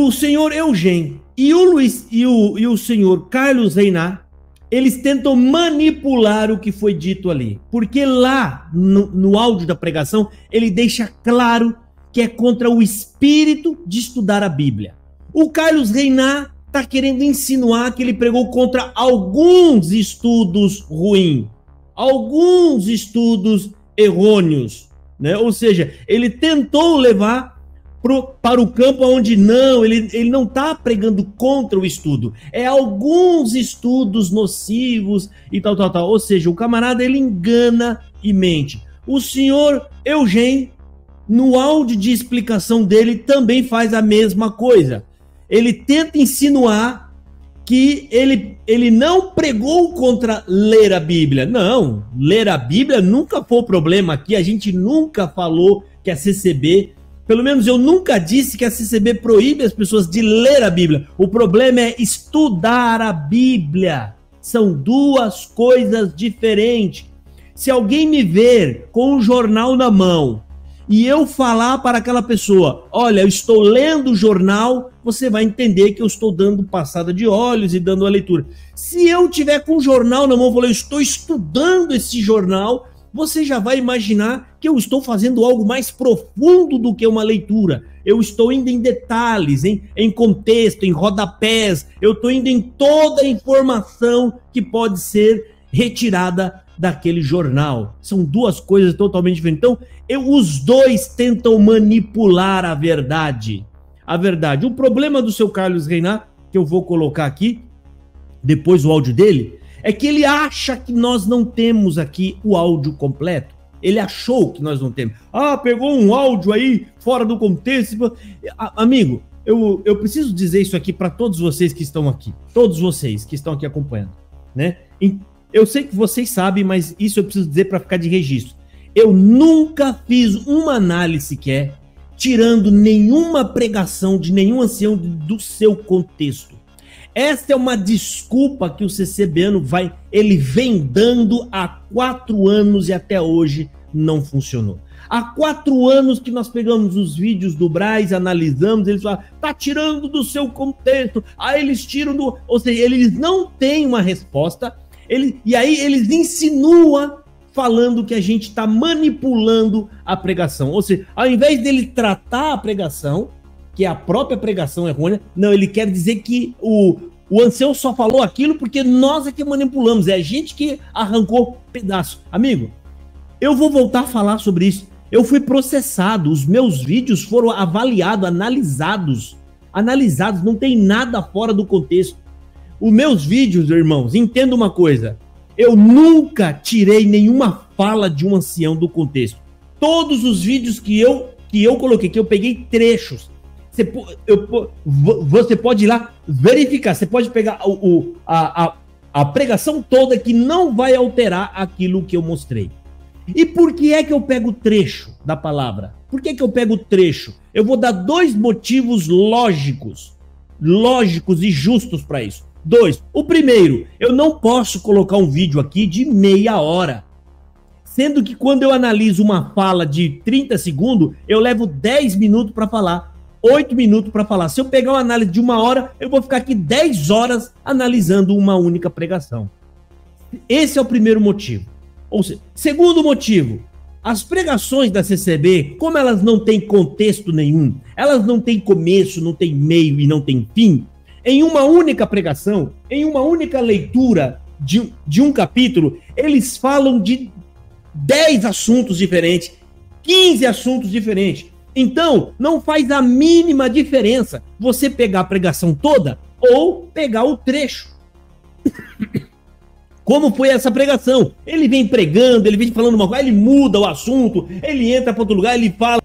o senhor Eugênio e o Luiz e o senhor Carlos Reinart, eles tentam manipular o que foi dito ali. Porque lá, no áudio da pregação, ele deixa claro que é contra o espírito de estudar a Bíblia. O Carlos Reinart está querendo insinuar que ele pregou contra alguns estudos ruins, alguns estudos errôneos, né? Ou seja, ele tentou levar para o campo onde não, ele não está pregando contra o estudo, é alguns estudos nocivos e tal. Ou seja, o camarada ele engana e mente. O senhor Eugênio, no áudio de explicação dele, também faz a mesma coisa. Ele tenta insinuar que ele não pregou contra ler a Bíblia. Não, ler a Bíblia nunca foi o problema aqui, a gente nunca falou que a CCB... Pelo menos eu nunca disse que a CCB proíbe as pessoas de ler a Bíblia. O problema é estudar a Bíblia. São duas coisas diferentes. Se alguém me ver com um jornal na mão e eu falar para aquela pessoa, olha, eu estou lendo o jornal, você vai entender que eu estou dando passada de olhos e dando a leitura. Se eu tiver com o jornal na mão e falar, eu estou estudando esse jornal, você já vai imaginar que eu estou fazendo algo mais profundo do que uma leitura. Eu estou indo em detalhes, em contexto, em rodapés. Eu estou indo em toda a informação que pode ser retirada daquele jornal. São duas coisas totalmente diferentes. Então, os dois tentam manipular a verdade. A verdade. O problema do seu Carlos Reinart, que eu vou colocar aqui, depois o áudio dele, é que ele acha que nós não temos aqui o áudio completo. Ele achou que nós não temos. Ah, pegou um áudio aí fora do contexto. Amigo, eu preciso dizer isso aqui para todos vocês que estão aqui. Todos vocês que estão aqui acompanhando, né? Eu sei que vocês sabem, mas isso eu preciso dizer para ficar de registro. Eu nunca fiz uma análise sequer tirando nenhuma pregação de nenhum ancião do seu contexto. Essa é uma desculpa que o CCBano ele vem dando há 4 anos e até hoje não funcionou. Há 4 anos que nós pegamos os vídeos do Braz, analisamos, eles falam, tá tirando do seu contexto, aí eles tiram do... Ou seja, eles não têm uma resposta, e aí eles insinuam falando que a gente está manipulando a pregação. Ou seja, ao invés dele tratar a pregação, que a própria pregação é errônea, não, ele quer dizer que o ancião só falou aquilo porque nós é que manipulamos, é a gente que arrancou pedaço. Amigo, eu vou voltar a falar sobre isso. Eu fui processado, os meus vídeos foram avaliados, analisados, não tem nada fora do contexto. Os meus vídeos, irmãos, entenda uma coisa, eu nunca tirei nenhuma fala de um ancião do contexto. Todos os vídeos que eu coloquei, que eu peguei trechos, você pode ir lá verificar, você pode pegar a pregação toda que não vai alterar aquilo que eu mostrei. E por que é que eu pego trecho da palavra? Por que é que eu pego trecho? Eu vou dar 2 motivos lógicos e justos para isso. 2. O primeiro, eu não posso colocar um vídeo aqui de meia hora. Sendo que quando eu analiso uma fala de 30 segundos, eu levo 10 minutos para falar. 8 minutos para falar. Se eu pegar uma análise de 1 hora, eu vou ficar aqui 10 horas analisando uma única pregação. Esse é o primeiro motivo. Ou seja, segundo motivo, as pregações da CCB, como elas não têm contexto nenhum, elas não têm começo, não têm meio e não têm fim, em uma única pregação, em uma única leitura de um capítulo, eles falam de 10 assuntos diferentes, 15 assuntos diferentes. Então, não faz a mínima diferença você pegar a pregação toda ou pegar o trecho. Como foi essa pregação? Ele vem pregando, ele vem falando uma coisa, ele muda o assunto, ele entra para outro lugar, ele fala...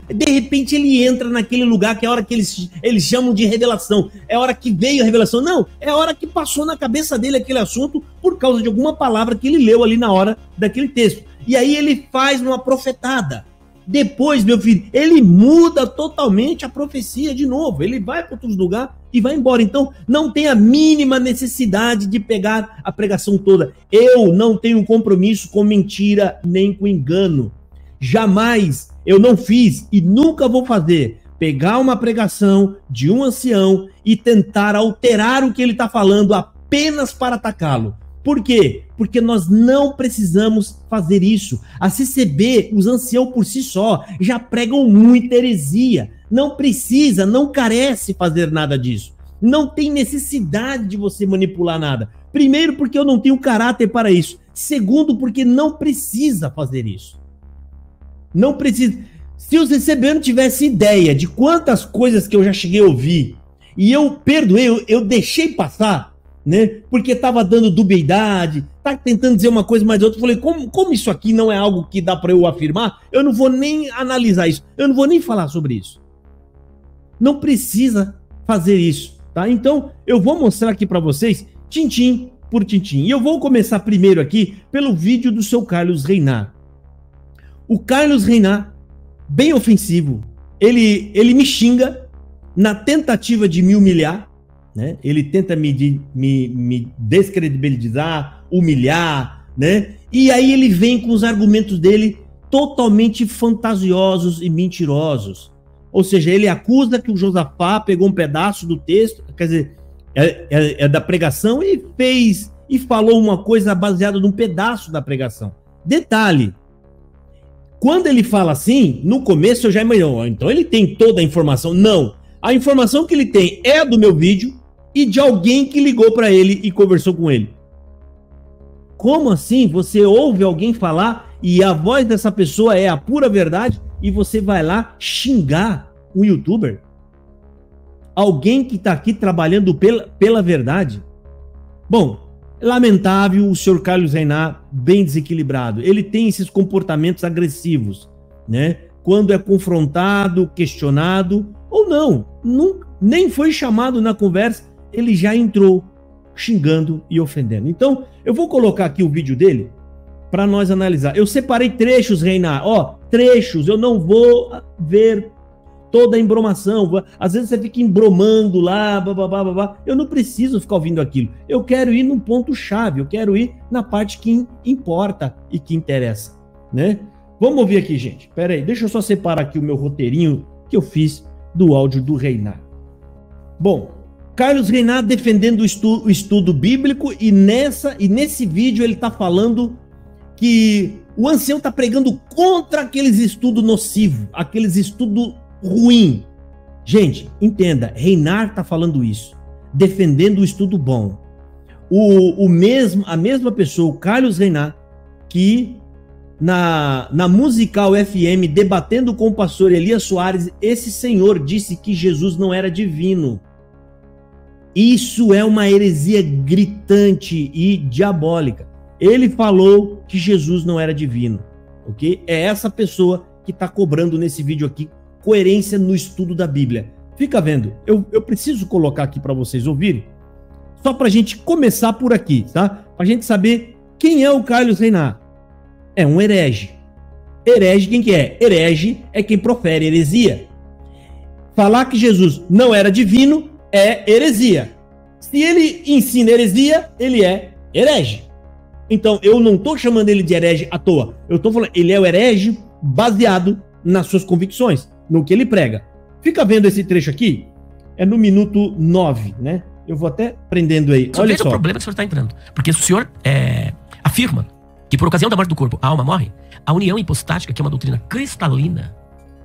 De repente ele entra naquele lugar que é a hora que eles chamam de revelação. É a hora que veio a revelação. Não, é a hora que passou na cabeça dele aquele assunto por causa de alguma palavra que ele leu ali na hora daquele texto. E aí ele faz uma profetada. Depois, meu filho, ele muda totalmente a profecia de novo. Ele vai para outro lugar e vai embora. Então, não tem a mínima necessidade de pegar a pregação toda. Eu não tenho compromisso com mentira nem com engano. Jamais eu não fiz e nunca vou fazer pegar uma pregação de um ancião e tentar alterar o que ele está falando apenas para atacá-lo. Por quê? Porque nós não precisamos fazer isso. A CCB, os anciãos por si só, já pregam muita heresia. Não precisa, não carece fazer nada disso. Não tem necessidade de você manipular nada. Primeiro, porque eu não tenho caráter para isso. Segundo, porque não precisa fazer isso. Não precisa. Se os CCBanos tivessem ideia de quantas coisas que eu já cheguei a ouvir e eu perdoei, eu deixei passar, né? Porque estava dando dubiedade, tá tentando dizer uma coisa mais outra. Eu falei, como isso aqui não é algo que dá para eu afirmar, eu não vou nem analisar isso, eu não vou nem falar sobre isso. Não precisa fazer isso, tá? Então, eu vou mostrar aqui para vocês, tintim por tintim. E eu vou começar primeiro aqui pelo vídeo do seu Carlos Reinart. O Carlos Reinart, bem ofensivo, ele me xinga na tentativa de me humilhar, né? Ele tenta me descredibilizar, humilhar, né? E aí ele vem com os argumentos dele totalmente fantasiosos e mentirosos. Ou seja, ele acusa que o Josafá pegou um pedaço do texto, quer dizer, é da pregação e fez e falou uma coisa baseada num pedaço da pregação. Detalhe, quando ele fala assim, no começo eu já imaginei, então ele tem toda a informação. Não, a informação que ele tem é a do meu vídeo e de alguém que ligou para ele e conversou com ele. Como assim? Você ouve alguém falar e a voz dessa pessoa é a pura verdade e você vai lá xingar um youtuber? Alguém que está aqui trabalhando pela verdade? Bom, lamentável, o senhor Carlos Reinart, bem desequilibrado. Ele tem esses comportamentos agressivos, né? Quando é confrontado, questionado, ou não, nem foi chamado na conversa, ele já entrou xingando e ofendendo. Então, eu vou colocar aqui o vídeo dele para nós analisar. Eu separei trechos, Reinart, trechos, eu não vou ver toda a embromação. Às vezes você fica embromando lá, babá. Eu não preciso ficar ouvindo aquilo. Eu quero ir num ponto-chave, eu quero ir na parte que importa e que interessa, né? Vamos ouvir aqui, gente. Pera aí, deixa eu só separar aqui o meu roteirinho que eu fiz do áudio do Reinart. Bom, Carlos Reinart defendendo o estudo bíblico e nesse vídeo ele está falando que o ancião está pregando contra aqueles estudos nocivos, aqueles estudos ruins. Gente, entenda, Reinart está falando isso, defendendo o estudo bom. A mesma pessoa, o Carlos Reinart, que na Musical FM, debatendo com o pastor Elias Soares, esse senhor disse que Jesus não era divino. Isso é uma heresia gritante e diabólica. Ele falou que Jesus não era divino, ok? É essa pessoa que está cobrando nesse vídeo aqui coerência no estudo da Bíblia. Fica vendo, eu preciso colocar aqui para vocês ouvirem, só para a gente começar por aqui, tá? Para a gente saber quem é o Carlos Reinart. É um herege. Herege quem que é? Herege é quem profere heresia. Falar que Jesus não era divino é heresia. Se ele ensina heresia, ele é herege. Então, eu não estou chamando ele de herege à toa. Eu estou falando, ele é o herege baseado nas suas convicções, no que ele prega. Fica vendo esse trecho aqui, é no minuto 9, né? Eu vou até prendendo aí. Olha só. O problema que o senhor está entrando. Porque se o senhor afirma que por ocasião da morte do corpo a alma morre, a união hipostática, que é uma doutrina cristalina,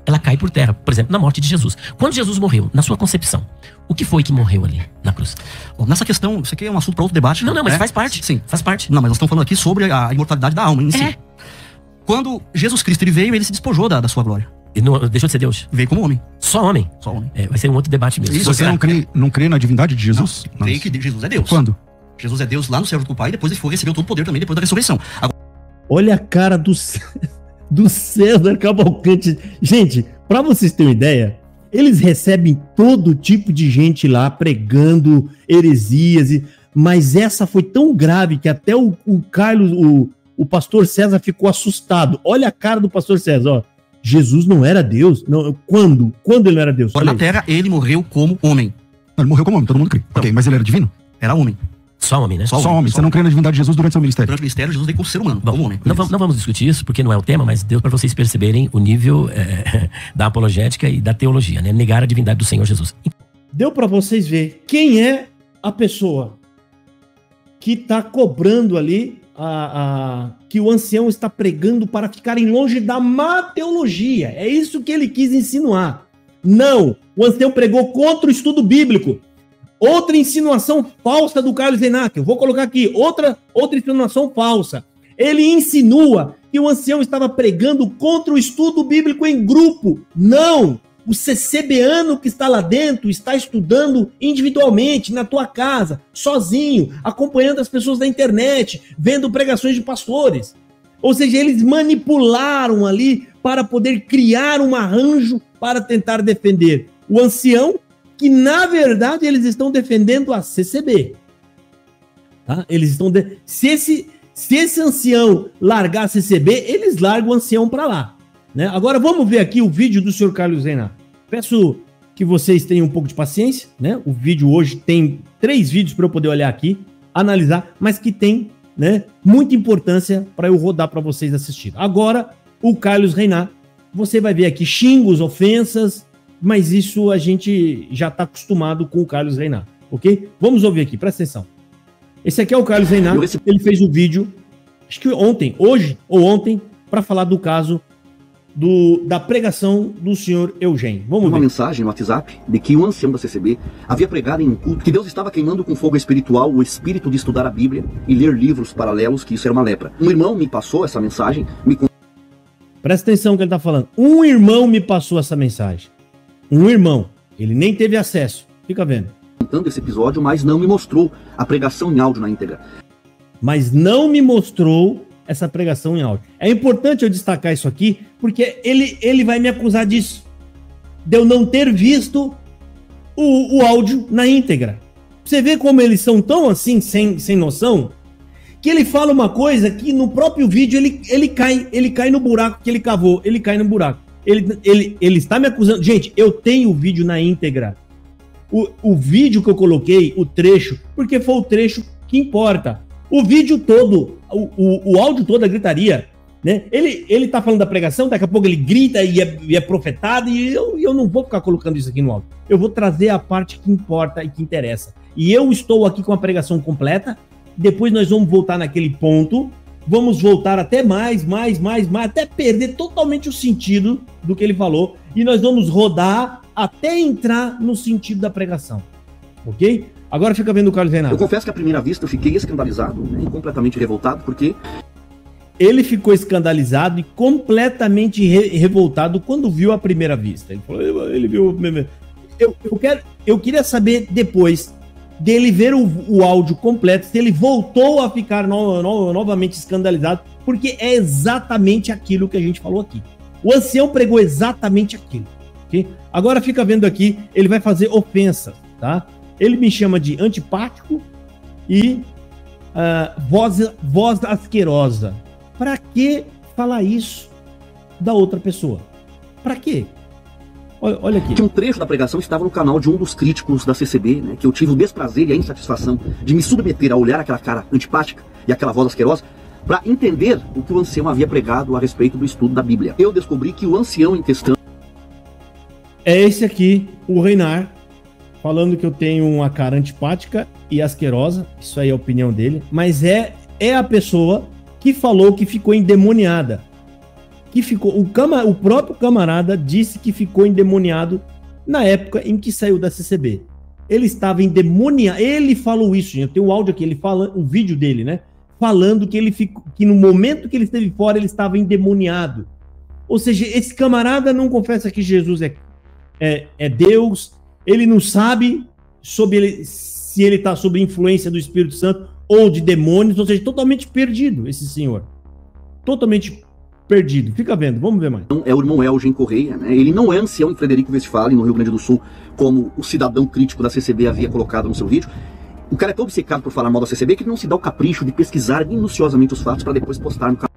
ela cai por terra. Por exemplo, na morte de Jesus. Quando Jesus morreu, na sua concepção, o que foi que morreu ali na cruz? Bom, nessa questão, isso aqui é um assunto para outro debate. Não, mas faz parte. Sim. Faz parte. Não, mas nós estamos falando aqui sobre a imortalidade da alma em si. Quando Jesus Cristo ele veio, ele se despojou da sua glória. Ele não deixou de ser Deus. Veio como homem. Só homem? Só homem. Vai ser um outro debate mesmo. Isso, você não crê na divindade de Jesus? Não, creio que Jesus é Deus. Quando? Jesus é Deus lá no céu junto com o Pai, e depois ele recebeu todo o poder também depois da ressurreição. Olha a cara do César Cavalcante. Gente, para vocês terem uma ideia, eles recebem todo tipo de gente lá pregando heresias, mas essa foi tão grave que até o Carlos, o pastor César ficou assustado. Olha a cara do pastor César, ó. Jesus não era Deus? Não, quando? Quando ele não era Deus? Na Terra, ele morreu como homem. Ele morreu como homem, todo mundo crê. Então, ok, mas ele era divino? Era homem. Só homem, né? Só homem. Você não crê na divindade de Jesus durante seu ministério? Durante o ministério, Jesus veio como ser humano, Bom, como homem. não vamos discutir isso, porque não é o tema, mas deu para vocês perceberem o nível da apologética e da teologia, né? Negar a divindade do Senhor Jesus. Deu para vocês ver quem é a pessoa que está cobrando ali que o ancião está pregando para ficarem longe da má teologia. É isso que ele quis insinuar. Não, o ancião pregou contra o estudo bíblico. Outra insinuação falsa do Carlos Reinach. Eu vou colocar aqui, outra insinuação falsa. Ele insinua que o ancião estava pregando contra o estudo bíblico em grupo. Não! O CCBano que está lá dentro está estudando individualmente, na tua casa, sozinho, acompanhando as pessoas da internet, vendo pregações de pastores. Ou seja, eles manipularam ali para poder criar um arranjo para tentar defender o ancião, que na verdade eles estão defendendo a CCB. Tá? Eles estão se esse ancião largar a CCB, eles largam o ancião para lá. Né? Agora vamos ver aqui o vídeo do senhor Carlos Reinach. Peço que vocês tenham um pouco de paciência, né? O vídeo hoje tem 3 vídeos para eu poder olhar aqui, analisar, mas que tem, né, muita importância para eu rodar para vocês assistirem. Agora, o Carlos Reinach, você vai ver aqui xingos, ofensas, mas isso a gente já está acostumado com o Carlos Reinach, ok? Vamos ouvir aqui, presta atenção. Esse aqui é o Carlos Reinach, ele fez um vídeo, acho que hoje ou ontem, para falar do caso da pregação do senhor Eugênio. Vamos ver. Uma mensagem no WhatsApp de que um ancião da CCB havia pregado em um culto que Deus estava queimando com fogo espiritual o espírito de estudar a Bíblia e ler livros paralelos, que isso era uma lepra. Um irmão me passou essa mensagem, Presta atenção no que ele está falando. Um irmão me passou essa mensagem. Um irmão. Ele nem teve acesso. Fica vendo. contando esse episódio, mas não me mostrou a pregação em áudio na íntegra. Mas não me mostrou essa pregação em áudio. É importante eu destacar isso aqui, porque ele vai me acusar disso, de eu não ter visto o áudio na íntegra. Você vê como eles são tão assim, sem noção, que ele fala uma coisa que no próprio vídeo ele cai no buraco que ele cavou, ele cai no buraco. Ele está me acusando. Gente, eu tenho o vídeo na íntegra. O vídeo que eu coloquei, o trecho, porque foi o trecho que importa. O vídeo todo, o áudio todo, a gritaria, né? Ele tá falando da pregação, daqui a pouco ele grita e é profetado, e eu não vou ficar colocando isso aqui no áudio. Eu vou trazer a parte que importa e que interessa. E eu estou aqui com a pregação completa, depois nós vamos voltar naquele ponto, vamos voltar até mais, até perder totalmente o sentido do que ele falou, e nós vamos rodar até entrar no sentido da pregação, ok? Agora fica vendo o Carlos Reinach. Eu confesso que à primeira vista eu fiquei escandalizado, né, e completamente revoltado, porque... Ele ficou escandalizado e completamente revoltado quando viu a primeira vista. Ele falou, ele viu... Eu queria saber depois dele ver o áudio completo, se ele voltou a ficar novamente escandalizado, porque é exatamente aquilo que a gente falou aqui. O ancião pregou exatamente aquilo. Okay? Agora fica vendo aqui, ele vai fazer ofensas, tá? Ele me chama de antipático e voz asquerosa. Pra que falar isso da outra pessoa? Pra quê? Olha aqui. Um trecho da pregação estava no canal de um dos críticos da CCB, né, que eu tive o desprazer e a insatisfação de me submeter a olhar aquela cara antipática e aquela voz asquerosa para entender o que o ancião havia pregado a respeito do estudo da Bíblia. Eu descobri que o ancião em questão... É esse aqui, o Reinach, falando que eu tenho uma cara antipática e asquerosa. Isso aí é a opinião dele. Mas é a pessoa que falou que ficou endemoniada. O próprio camarada disse que ficou endemoniado na época em que saiu da CCB. Ele estava endemoniado. Ele falou isso, gente. Eu tenho um áudio aqui, ele fala, um vídeo dele, né? Falando que no momento que ele esteve fora, ele estava endemoniado. Ou seja, esse camarada não confessa que Jesus é Deus. Ele não sabe se ele está sob influência do Espírito Santo ou de demônios. Ou seja, totalmente perdido esse senhor. Totalmente perdido. Fica vendo, vamos ver mais. É o irmão Eugênio Correia, né? Ele não é ancião em Frederico Westphalen, no Rio Grande do Sul, como o cidadão crítico da CCB havia colocado no seu vídeo. O cara é tão obcecado por falar mal da CCB que ele não se dá o capricho de pesquisar minuciosamente os fatos para depois postar no canal.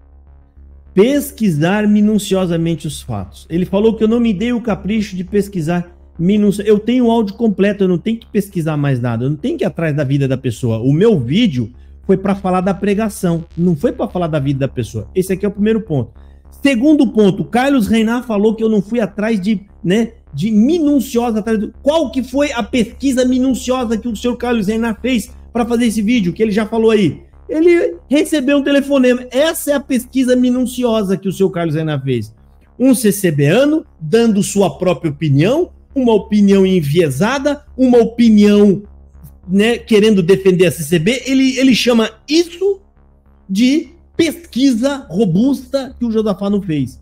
Pesquisar minuciosamente os fatos. Ele falou que eu não me dei o capricho de pesquisar Eu tenho o áudio completo, eu não tenho que pesquisar mais nada, eu não tenho que ir atrás da vida da pessoa. O meu vídeo foi para falar da pregação, não foi para falar da vida da pessoa. Esse aqui é o primeiro ponto. Segundo ponto, o Carlos Reinart falou que eu não fui atrás de minuciosa. Qual que foi a pesquisa minuciosa que o senhor Carlos Reinart fez para fazer esse vídeo, que ele já falou aí? Ele recebeu um telefonema. Essa é a pesquisa minuciosa que o senhor Carlos Reinart fez. Um CCBano dando sua própria opinião, uma opinião enviesada, uma opinião, né, querendo defender a CCB. Ele chama isso de pesquisa robusta que o Josafá não fez.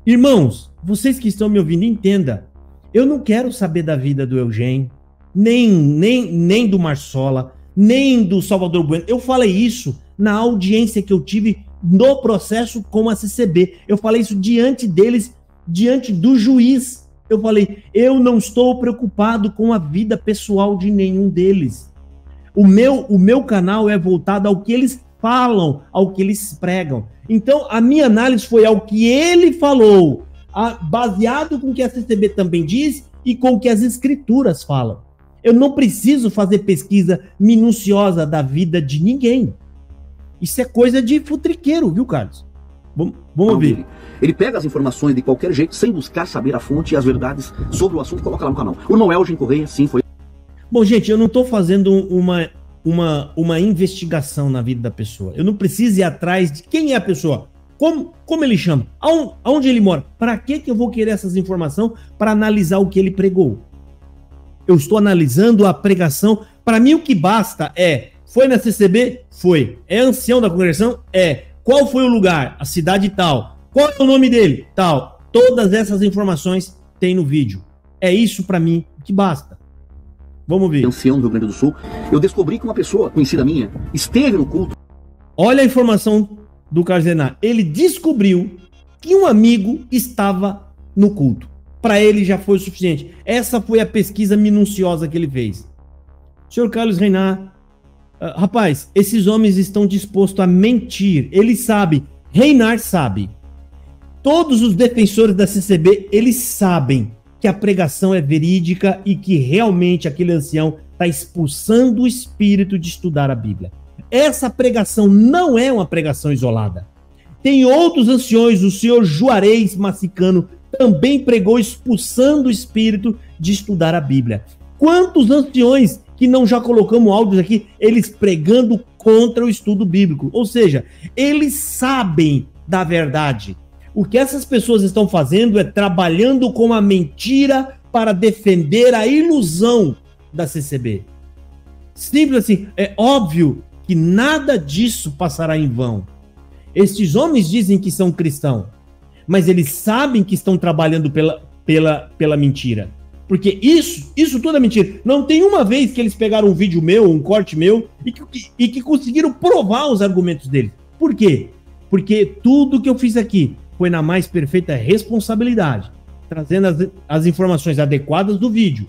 Irmãos, vocês que estão me ouvindo, entenda. Eu não quero saber da vida do Eugênio, nem do Marsola, nem do Salvador Bueno. Eu falei isso na audiência que eu tive no processo com a CCB. Eu falei isso diante deles, diante do juiz. Eu falei, eu não estou preocupado com a vida pessoal de nenhum deles. O meu canal é voltado ao que eles falam, ao que eles pregam. Então, a minha análise foi ao que ele falou, baseado com o que a CCB também diz e com o que as escrituras falam. Eu não preciso fazer pesquisa minuciosa da vida de ninguém. Isso é coisa de futriqueiro, viu, Carlos? Vamos ouvir. Ele pega as informações de qualquer jeito, sem buscar saber a fonte e as verdades sobre o assunto e coloca lá no canal. O irmão Elgin Correia, sim, foi... Bom, gente, eu não estou fazendo uma investigação na vida da pessoa. Eu não preciso ir atrás de quem é a pessoa, como ele chama, aonde ele mora. Para que eu vou querer essas informações para analisar o que ele pregou? Eu estou analisando a pregação. Para mim, o que basta é: foi na CCB? Foi. É ancião da congregação? É. Qual foi o lugar? A cidade tal. Qual é o nome dele? Tal. Todas essas informações tem no vídeo. É isso para mim que basta. Vamos ver. Ancião do Rio Grande do Sul. Eu descobri que uma pessoa conhecida minha esteve no culto. Olha a informação do Carlos Reinart. Ele descobriu que um amigo estava no culto. Para ele já foi o suficiente. Essa foi a pesquisa minuciosa que ele fez. Senhor Carlos Reinart, rapaz, esses homens estão dispostos a mentir. Eles sabem. Reinart sabe. Todos os defensores da CCB, eles sabem que a pregação é verídica e que realmente aquele ancião está expulsando o espírito de estudar a Bíblia. Essa pregação não é uma pregação isolada. Tem outros anciões, o senhor Juarez Massicano também pregou expulsando o espírito de estudar a Bíblia. Quantos anciões que não já colocamos áudios aqui, eles pregando contra o estudo bíblico? Ou seja, eles sabem da verdade. O que essas pessoas estão fazendo é trabalhando com a mentira para defender a ilusão da CCB. Simples assim, é óbvio que nada disso passará em vão. Estes homens dizem que são cristãos, mas eles sabem que estão trabalhando pela mentira. Porque isso tudo é mentira. Não tem uma vez que eles pegaram um vídeo meu, um corte meu, e que conseguiram provar os argumentos deles. Por quê? Porque tudo que eu fiz aqui foi na mais perfeita responsabilidade, trazendo as informações adequadas do vídeo,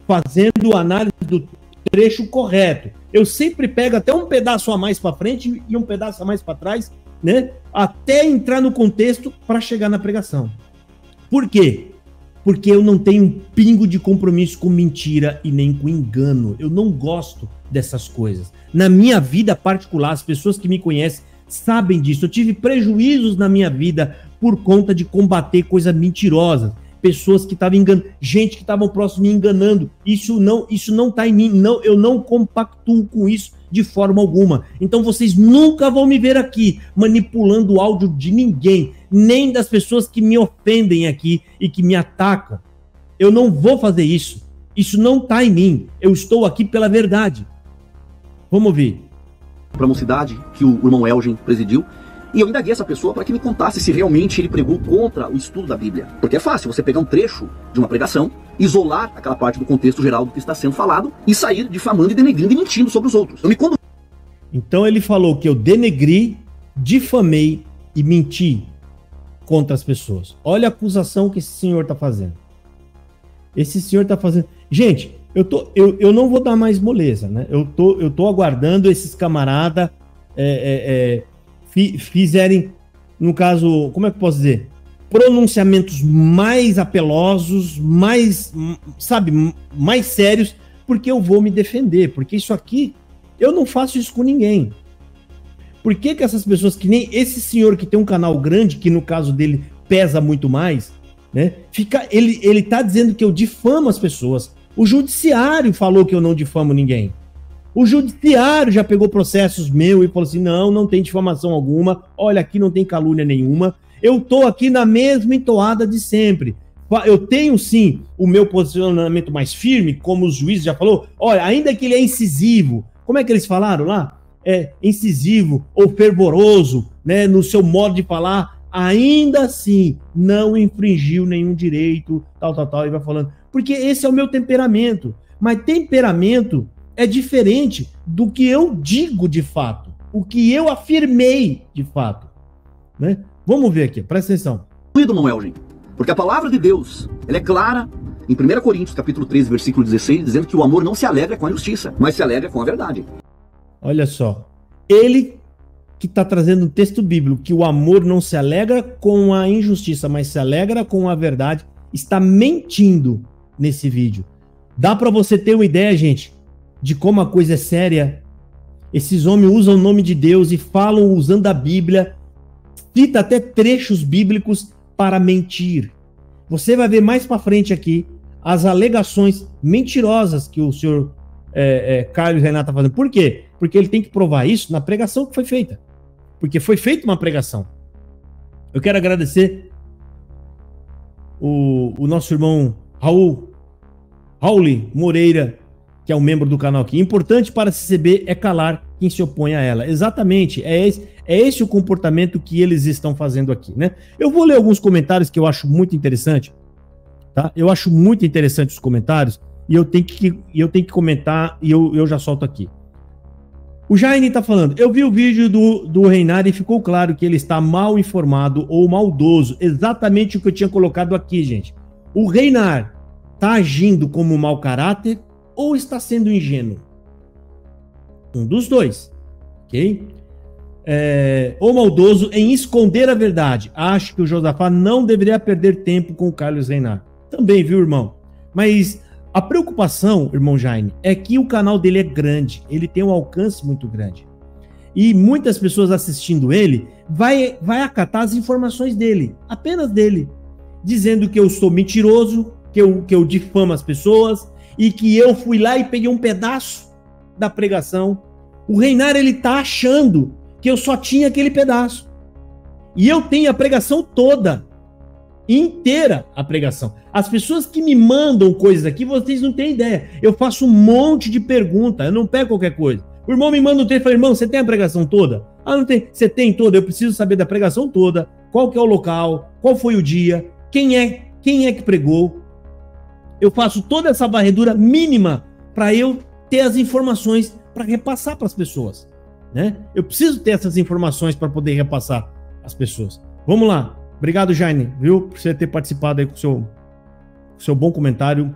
fazendo a análise do trecho correto. Eu sempre pego até um pedaço a mais para frente e um pedaço a mais para trás, né? Até entrar no contexto para chegar na pregação. Por quê? Porque eu não tenho um pingo de compromisso com mentira e nem com engano. Eu não gosto dessas coisas. Na minha vida particular, as pessoas que me conhecem sabem disso. Eu tive prejuízos na minha vida por conta de combater coisas mentirosas. Pessoas que estavam enganando, gente que estava próximo me enganando. Isso não está em mim. Não, eu não compactuo com isso de forma alguma. Então vocês nunca vão me ver aqui manipulando o áudio de ninguém, nem das pessoas que me ofendem aqui e que me atacam. Eu não vou fazer isso. Isso não está em mim. Eu estou aqui pela verdade. Vamos ouvir. Para a mocidade que o irmão Elgin presidiu, e eu indaguei essa pessoa para que me contasse se realmente ele pregou contra o estudo da Bíblia. Porque é fácil você pegar um trecho de uma pregação, isolar aquela parte do contexto geral do que está sendo falado e sair difamando e denegrindo e mentindo sobre os outros. Então ele falou que eu denegri, difamei e menti contra as pessoas. Olha a acusação que esse senhor está fazendo. Esse senhor está fazendo... Gente, eu não vou dar mais moleza, né? Eu tô aguardando esses camaradas fizerem, no caso, como é que eu posso dizer? pronunciamentos mais apelosos, mais, sabe, mais sérios, porque eu vou me defender, porque isso aqui, eu não faço isso com ninguém. Por que essas pessoas, que nem esse senhor que tem um canal grande, que no caso dele pesa muito mais, né, ele tá dizendo que eu difamo as pessoas. O judiciário falou que eu não difamo ninguém. O judiciário já pegou processos meus e falou assim, não tem difamação alguma, olha, aqui não tem calúnia nenhuma, eu tô aqui na mesma entoada de sempre. Eu tenho, sim, o meu posicionamento mais firme, como os juízes já falou, olha, ainda que ele é incisivo, como é que eles falaram lá? Incisivo ou fervoroso, né, no seu modo de falar, ainda assim não infringiu nenhum direito, tal, e vai falando. Porque esse é o meu temperamento. Mas temperamento é diferente do que eu digo de fato, o que eu afirmei de fato, né? Vamos ver aqui, presta atenção. Não, Elgin, porque a palavra de Deus, ela é clara em 1 Coríntios, capítulo 13, versículo 16, dizendo que o amor não se alegra com a justiça, mas se alegra com a verdade. Olha só, ele que está trazendo um texto bíblico, que o amor não se alegra com a injustiça, mas se alegra com a verdade, está mentindo nesse vídeo. Dá para você ter uma ideia, gente, de como a coisa é séria? Esses homens usam o nome de Deus e falam usando a Bíblia, cita até trechos bíblicos para mentir. Você vai ver mais para frente aqui as alegações mentirosas que o senhor Carlos Renato está fazendo. Por quê? Porque ele tem que provar isso na pregação que foi feita. Porque foi feita uma pregação. Eu quero agradecer o nosso irmão Raul Moreira, que é um membro do canal aqui. Importante para a CCB é calar quem se opõe a ela. Exatamente, é esse o comportamento que eles estão fazendo aqui, né? Eu vou ler alguns comentários que eu acho muito interessante, tá? Eu acho muito interessante os comentários e eu tenho que comentar e eu já solto aqui. O Jaine tá falando, eu vi o vídeo do Reinar e ficou claro que ele está mal informado ou maldoso. Exatamente o que eu tinha colocado aqui, gente. O Reinar tá agindo como mau caráter ou está sendo ingênuo? Um dos dois, ok? Ou maldoso em esconder a verdade. Acho que o Josafá não deveria perder tempo com o Carlos Reinar. Também, viu, irmão? Mas a preocupação, irmão Jaime, é que o canal dele é grande. Ele tem um alcance muito grande. E muitas pessoas assistindo ele vai acatar as informações dele, apenas dele, dizendo que eu sou mentiroso, que eu difamo as pessoas e que eu fui lá e peguei um pedaço da pregação. O Reinar, ele tá achando que eu só tinha aquele pedaço. E eu tenho a pregação toda, inteira a pregação. As pessoas que me mandam coisas aqui, vocês não têm ideia. Eu faço um monte de pergunta, eu não pego qualquer coisa. O irmão me manda um texto e fala, irmão, você tem a pregação toda? Ah, não tem. Você tem toda? Eu preciso saber da pregação toda, qual que é o local, qual foi o dia, quem é que pregou. Eu faço toda essa varredura mínima para eu ter as informações para repassar para as pessoas, né? Eu preciso ter essas informações para poder repassar às pessoas. Vamos lá. Obrigado, Jaine, viu? Por você ter participado aí com o seu bom comentário.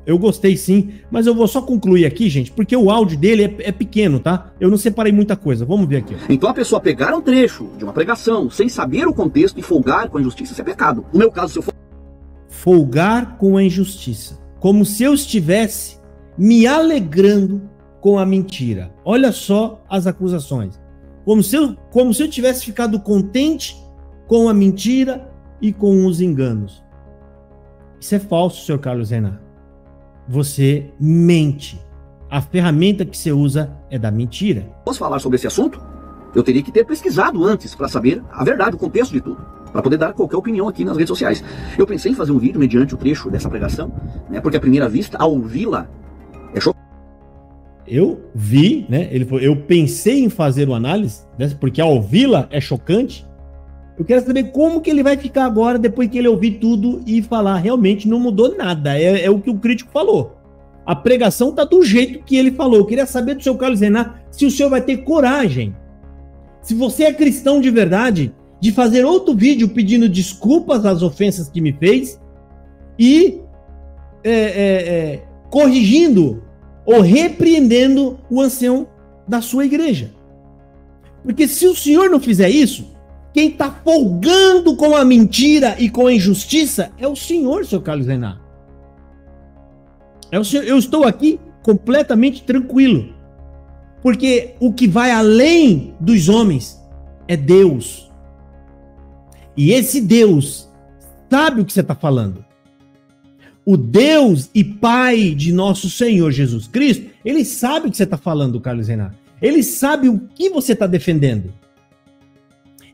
Eu gostei sim, mas eu vou só concluir aqui, gente, porque o áudio dele é pequeno, tá? Eu não separei muita coisa. Vamos ver aqui. Então a pessoa pegar um trecho de uma pregação sem saber o contexto e folgar com a injustiça, isso é pecado. No meu caso, se eu for... Folgar com a injustiça, como se eu estivesse me alegrando com a mentira. Olha só as acusações. Como se eu tivesse ficado contente com a mentira e com os enganos. Isso é falso, senhor Carlos Renan. Você mente. A ferramenta que você usa é da mentira. Posso falar sobre esse assunto? Eu teria que ter pesquisado antes para saber a verdade, o contexto de tudo, para poder dar qualquer opinião aqui nas redes sociais. Eu pensei em fazer um vídeo mediante o trecho dessa pregação, né, porque à primeira vista, ao ouvi-la, é chocante. Eu vi, né? Ele falou, eu pensei em fazer uma análise, né, porque ao ouvi-la é chocante. Eu quero saber como que ele vai ficar agora, depois que ele ouvir tudo e falar, realmente não mudou nada. É o que o crítico falou. A pregação tá do jeito que ele falou. Eu queria saber do seu Carlos Renan se o senhor vai ter coragem, se você é cristão de verdade, de fazer outro vídeo pedindo desculpas às ofensas que me fez e corrigindo ou repreendendo o ancião da sua igreja. Porque se o senhor não fizer isso, Quem está folgando com a mentira e com a injustiça é o senhor, seu Carlos Renan. É o senhor. Eu estou aqui completamente tranquilo. Porque o que vai além dos homens é Deus. E esse Deus sabe o que você está falando. O Deus e Pai de nosso Senhor Jesus Cristo, ele sabe o que você está falando, Carlos Renan. Ele sabe o que você está defendendo.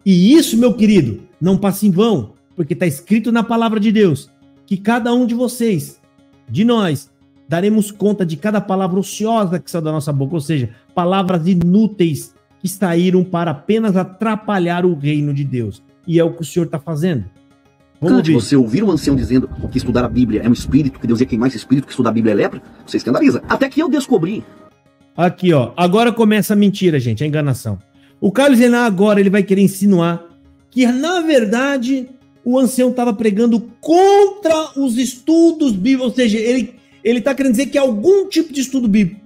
E isso, meu querido, não passa em vão, porque está escrito na palavra de Deus, que cada um de vocês, de nós, daremos conta de cada palavra ociosa que saiu da nossa boca, ou seja, palavras inúteis que saíram para apenas atrapalhar o reino de Deus. E é o que o senhor está fazendo. Cante, você ouvir um ancião dizendo que estudar a Bíblia é um espírito, que Deus ia queimar esse espírito, que estudar a Bíblia é lepra, você escandaliza. Até que eu descobri. Aqui, ó, agora começa a mentira, gente, a enganação. O Carlos Renan agora ele vai querer insinuar que, na verdade, o ancião estava pregando contra os estudos bíblicos, ou seja, ele está querendo dizer que algum tipo de estudo bíblico,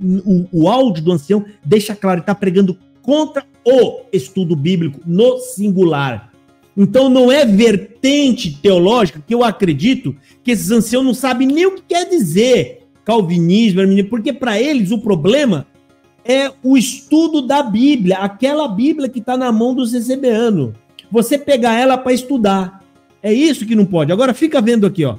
o áudio do ancião deixa claro, ele está pregando contra o estudo bíblico no singular. Então não é vertente teológica que eu acredito que esses anciãos não sabem nem o que quer dizer calvinismo, porque para eles o problema é o estudo da Bíblia, aquela Bíblia que está na mão dos recebeanos. Você pegar ela para estudar. É isso que não pode. Agora fica vendo aqui, ó.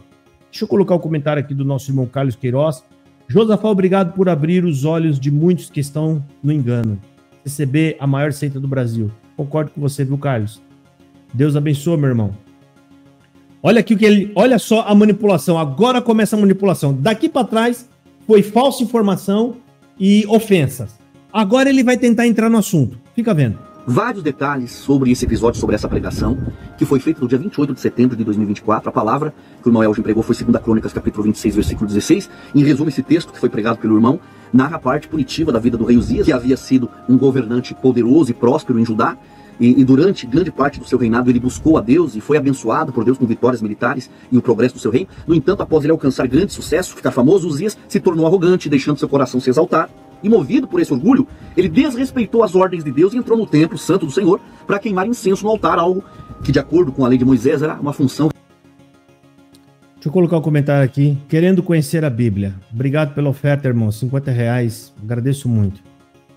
Deixa eu colocar o comentário aqui do nosso irmão Carlos Queiroz. Josafá, obrigado por abrir os olhos de muitos que estão no engano. CCB, a maior seita do Brasil. Concordo com você, viu, Carlos? Deus abençoe, meu irmão. Olha aqui o que ele. Olha só a manipulação. Agora começa a manipulação. Daqui para trás foi falsa informação e ofensas. Agora ele vai tentar entrar no assunto. Fica vendo. Vários detalhes sobre esse episódio, sobre essa pregação, que foi feita no dia 28 de setembro de 2024. A palavra que o irmão Elgin pregou foi 2 Crônicas, capítulo 26, versículo 16. Em resumo, esse texto que foi pregado pelo irmão narra a parte punitiva da vida do rei Uzias, que havia sido um governante poderoso e próspero em Judá. E durante grande parte do seu reinado ele buscou a Deus e foi abençoado por Deus com vitórias militares e o progresso do seu reino. No entanto, após ele alcançar grande sucesso, ficar famoso, Uzias se tornou arrogante, deixando seu coração se exaltar. E movido por esse orgulho, ele desrespeitou as ordens de Deus e entrou no templo santo do Senhor para queimar incenso no altar, algo que, de acordo com a lei de Moisés, era uma função. Deixa eu colocar um comentário aqui. Querendo conhecer a Bíblia. Obrigado pela oferta, irmão. R$50. Agradeço muito.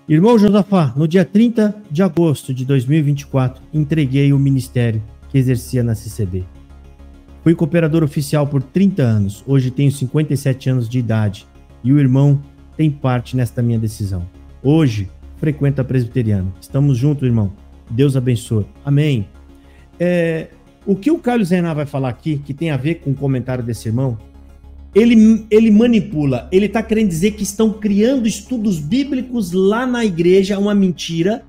Irmão Josafá, no dia 30 de agosto de 2024, entreguei o ministério que exercia na CCB. Fui cooperador oficial por 30 anos. Hoje tenho 57 anos de idade. E o irmão tem parte nesta minha decisão. Hoje, frequento a presbiteriana. Estamos juntos, irmão. Deus abençoe. Amém. O que o Carlos Renan vai falar aqui, que tem a ver com o comentário desse irmão, ele manipula, ele está querendo dizer que estão criando estudos bíblicos lá na igreja, uma mentira,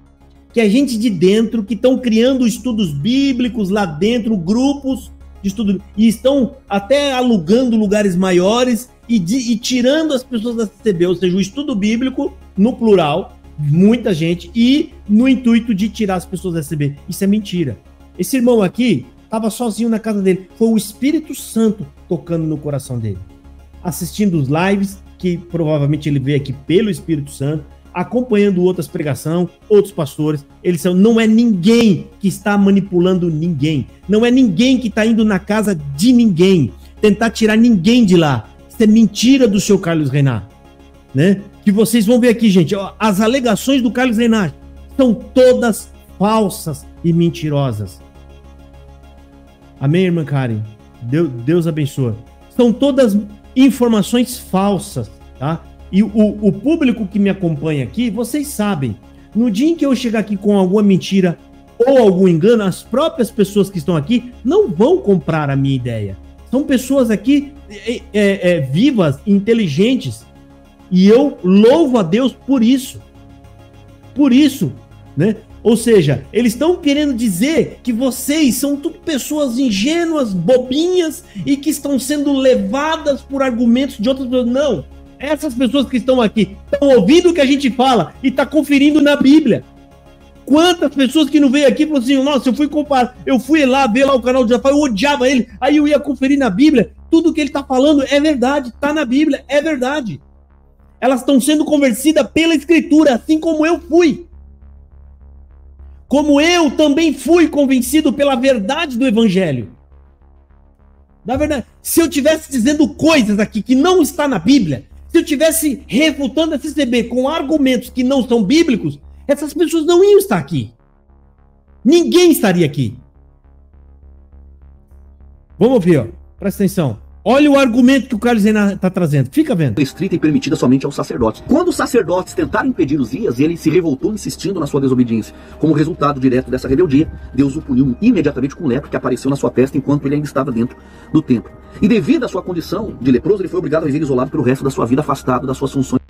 que é gente de dentro que estão criando estudos bíblicos lá dentro, grupos de estudo, e estão até alugando lugares maiores e tirando as pessoas da CCB, ou seja, o estudo bíblico, no plural, muita gente, e no intuito de tirar as pessoas da CCB. Isso é mentira. Esse irmão aqui estava sozinho na casa dele, foi o Espírito Santo tocando no coração dele. Assistindo os lives, que provavelmente ele veio aqui pelo Espírito Santo, acompanhando outras pregações, outros pastores. Não é ninguém que está manipulando ninguém. Não é ninguém que está indo na casa de ninguém, tentar tirar ninguém de lá. Isso é mentira do seu Carlos Renan, né? Que vocês vão ver aqui, gente. As alegações do Carlos Renan são todas falsas e mentirosas. Amém, irmã Karen? Deus abençoe. São todas informações falsas, tá? E o público que me acompanha aqui, vocês sabem, no dia em que eu chegar aqui com alguma mentira ou algum engano, as próprias pessoas que estão aqui não vão comprar a minha ideia. São pessoas aqui vivas, inteligentes, e eu louvo a Deus por isso. Por isso, né? Ou seja, eles estão querendo dizer que vocês são tudo pessoas ingênuas, bobinhas e que estão sendo levadas por argumentos de outras pessoas. Não, essas pessoas que estão aqui estão ouvindo o que a gente fala e estão conferindo na Bíblia. Quantas pessoas que não veio aqui e falaram assim, nossa, eu fui lá ver lá o canal do Jafar, eu odiava ele, aí eu ia conferir na Bíblia, tudo que ele está falando é verdade, está na Bíblia, é verdade. Elas estão sendo convencidas pela Escritura, assim como eu fui. como eu também fui convencido pela verdade do evangelho. Na verdade, se eu estivesse dizendo coisas aqui que não está na Bíblia, se eu estivesse refutando a CCB com argumentos que não são bíblicos, essas pessoas não iam estar aqui. Ninguém estaria aqui. Vamos ouvir, ó. Presta atenção. Olha o argumento que o Carlos Zainá está trazendo. Fica vendo. Restrita e permitida somente aos sacerdotes. Quando os sacerdotes tentaram impedir Uzias, ele se revoltou insistindo na sua desobediência. Como resultado direto dessa rebeldia, Deus o puniu imediatamente com lepra que apareceu na sua testa enquanto ele ainda estava dentro do templo. E devido à sua condição de leproso, ele foi obrigado a viver isolado pelo resto da sua vida, afastado das suas funções.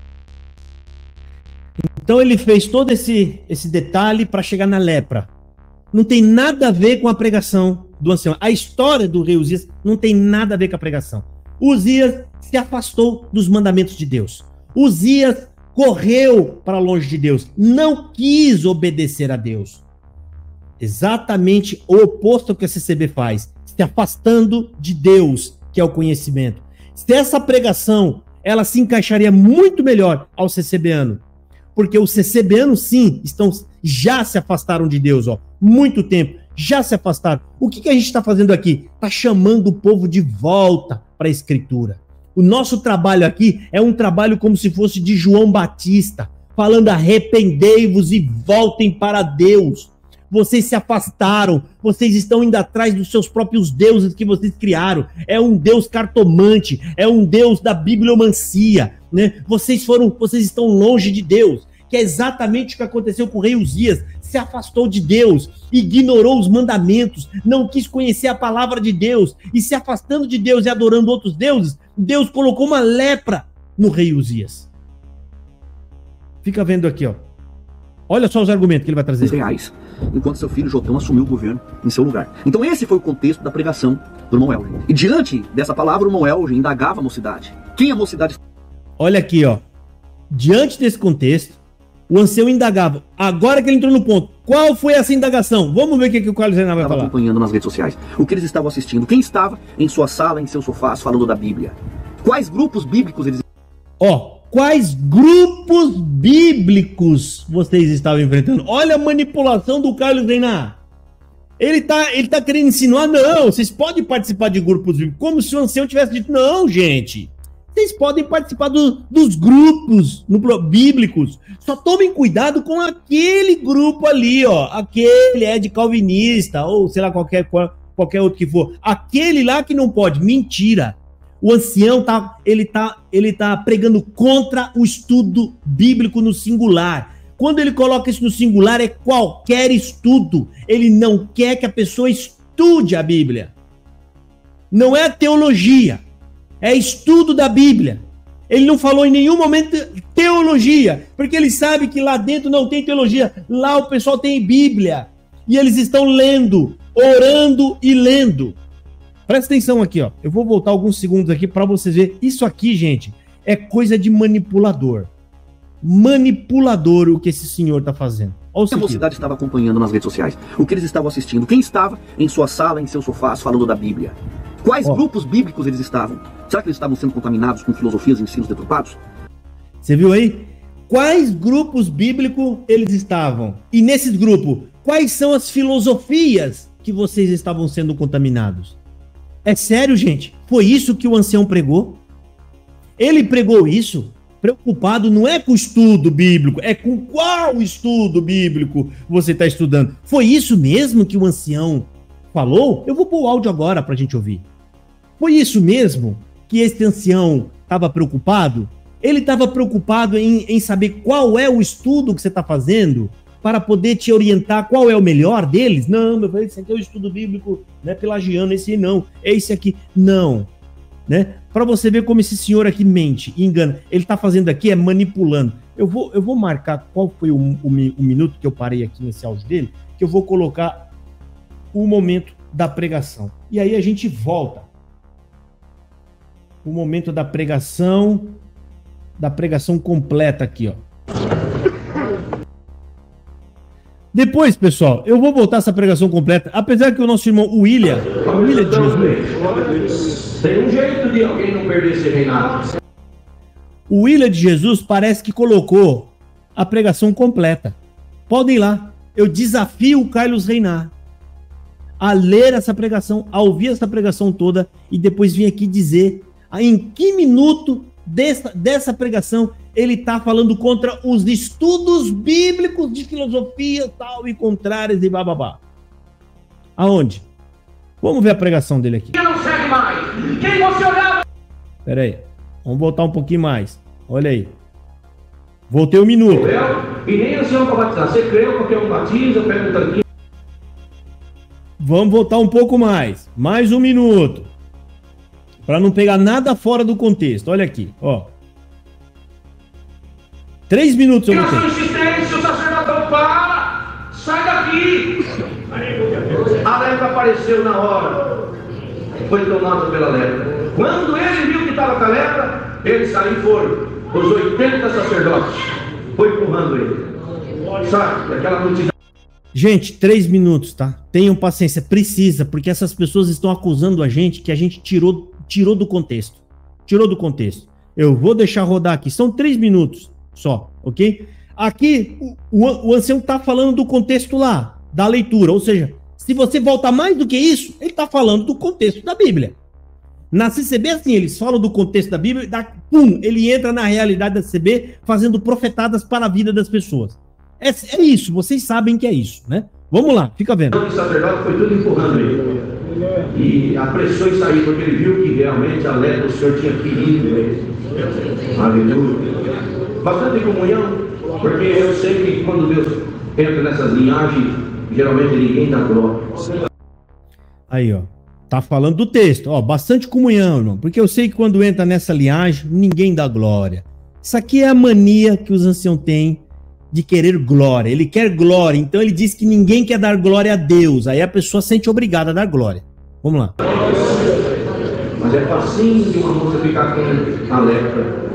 Então ele fez todo esse detalhe para chegar na lepra. Não tem nada a ver com a pregação do ancião. A história do rei Uzias não tem nada a ver com a pregação. Uzias se afastou dos mandamentos de Deus. Uzias correu para longe de Deus. Não quis obedecer a Deus. Exatamente o oposto ao que a CCB faz. Se afastando de Deus, que é o conhecimento. Se essa pregação, ela se encaixaria muito melhor ao CCBano. Porque os CCBanos, sim, já se afastaram de Deus, ó, muito tempo, já se afastaram. O que a gente está fazendo aqui? Está chamando o povo de volta para a Escritura. O nosso trabalho aqui é um trabalho como se fosse de João Batista, falando: arrependei-vos e voltem para Deus. Vocês se afastaram, vocês estão indo atrás dos seus próprios deuses que vocês criaram. É um Deus cartomante, é um Deus da bibliomancia, né? Vocês estão longe de Deus, que é exatamente o que aconteceu com o rei Uzias. Se afastou de Deus, ignorou os mandamentos, não quis conhecer a palavra de Deus, e se afastando de Deus e adorando outros deuses, Deus colocou uma lepra no rei Uzias. Fica vendo aqui, ó. Olha só os argumentos que ele vai trazer. Reais, enquanto seu filho Jotão assumiu o governo em seu lugar. Então esse foi o contexto da pregação do irmão Elgin. E diante dessa palavra, o irmão Elgin indagava a mocidade. Quem a mocidade... Olha aqui, ó. Diante desse contexto, o ancião indagava. Agora que ele entrou no ponto, qual foi essa indagação? Vamos ver o que o Carlos Zainá vai falar. Estava acompanhando nas redes sociais o que eles estavam assistindo. Quem estava em sua sala, em seus sofás, falando da Bíblia. Quais grupos bíblicos eles... Ó, quais grupos bíblicos vocês estavam enfrentando? Olha a manipulação do Carlos Zainá. Ele tá querendo insinuar: não, vocês podem participar de grupos bíblicos. Como se o ancião tivesse dito: não, gente, vocês podem participar dos grupos bíblicos. Só tomem cuidado com aquele grupo ali, ó. Aquele é de calvinista, ou sei lá, qualquer outro que for. Aquele lá que não pode. Mentira. O ancião ele tá pregando contra o estudo bíblico no singular. Quando ele coloca isso no singular, é qualquer estudo. Ele não quer que a pessoa estude a Bíblia. Não é teologia. É estudo da Bíblia. Ele não falou em nenhum momento teologia, porque ele sabe que lá dentro não tem teologia. Lá o pessoal tem Bíblia. E eles estão lendo, orando e lendo. Presta atenção aqui, ó. Eu vou voltar alguns segundos aqui para vocês verem. Isso aqui, gente, é coisa de manipulador. Manipulador o que esse senhor está fazendo. Olha, a mocidade estava acompanhando nas redes sociais o que eles estavam assistindo. Quem estava em sua sala, em seus sofás, falando da Bíblia. Quais grupos bíblicos eles estavam? Será que eles estavam sendo contaminados com filosofias e ensinos deturpados? Você viu aí? Quais grupos bíblicos eles estavam? E nesses grupos, quais são as filosofias que vocês estavam sendo contaminados? É sério, gente? Foi isso que o ancião pregou? Ele pregou isso preocupado não é com o estudo bíblico, é com qual estudo bíblico você está estudando. Foi isso mesmo que o ancião falou? Eu vou pôr o áudio agora para a gente ouvir. Foi isso mesmo que esse ancião estava preocupado? Ele estava preocupado em saber qual é o estudo que você está fazendo para poder te orientar qual é o melhor deles? Não, meu filho, esse aqui é o estudo bíblico, não é pelagiano, esse não, é esse aqui. Não, né? Para você ver como esse senhor aqui mente, engana. Ele está fazendo aqui, é manipulando. Eu vou marcar qual foi o minuto que eu parei aqui nesse áudio dele, que eu vou colocar o momento da pregação. E aí a gente volta. O momento da pregação completa aqui, ó. Depois, pessoal, eu vou voltar essa pregação completa, apesar que o nosso irmão William de Jesus... Tem um jeito de alguém não perder esse reinado. O William de Jesus parece que colocou a pregação completa. Podem ir lá. eu desafio o Carlos Reinart a ler essa pregação, a ouvir essa pregação toda e depois vir aqui dizer em que minuto dessa pregação ele está falando contra os estudos bíblicos de filosofia tal e contrárias e bababá. Aonde? Vamos ver a pregação dele aqui. Quem não segue mais? Quem você olhava? Pera aí, vamos voltar um pouquinho mais. Olha aí. Voltei um minuto. E nem ancião para batizar. Você creu, qualquer um batiza, pega um tanquinho. Vamos voltar um pouco mais. Mais um minuto. Para não pegar nada fora do contexto. Olha aqui, ó. 3 minutos eu vou ter. Insistência, o sacerdote para! Sai daqui! A lepra apareceu na hora. Foi tomado pela lepra. Quando ele viu que estava com a lepra, ele saiu e foram. Os 80 sacerdotes. Foi empurrando ele. Sabe? Aquela multidão. Gente, 3 minutos, tá? Tenham paciência, precisa, porque essas pessoas estão acusando a gente que a gente tirou do contexto. Tirou do contexto. Eu vou deixar rodar aqui, são 3 minutos só, ok? Aqui, o ancião tá falando do contexto lá, da leitura, ou seja, se você voltar mais do que isso, ele tá falando do contexto da Bíblia. Na CCB, assim, eles falam do contexto da Bíblia, pum, ele entra na realidade da CCB, fazendo profetadas para a vida das pessoas. É isso, vocês sabem que é isso, né? Vamos lá, fica vendo. O sacerdote foi tudo empurrando ele. E apressou em sair, porque ele viu que realmente a lepra do Senhor tinha ferido ele. Aleluia. Bastante comunhão, porque eu sei que quando Deus entra nessas linhagens, geralmente ninguém dá glória. Aí, ó. Tá falando do texto, ó, bastante comunhão, irmão, porque eu sei que quando entra nessa linhagem, ninguém dá glória. Isso aqui é a mania que os anciãos têm de querer glória. Ele quer glória, então ele diz que ninguém quer dar glória a Deus. Aí a pessoa sente obrigada a dar glória. Vamos lá. Mas é facinho de uma moça ficar com a lepra.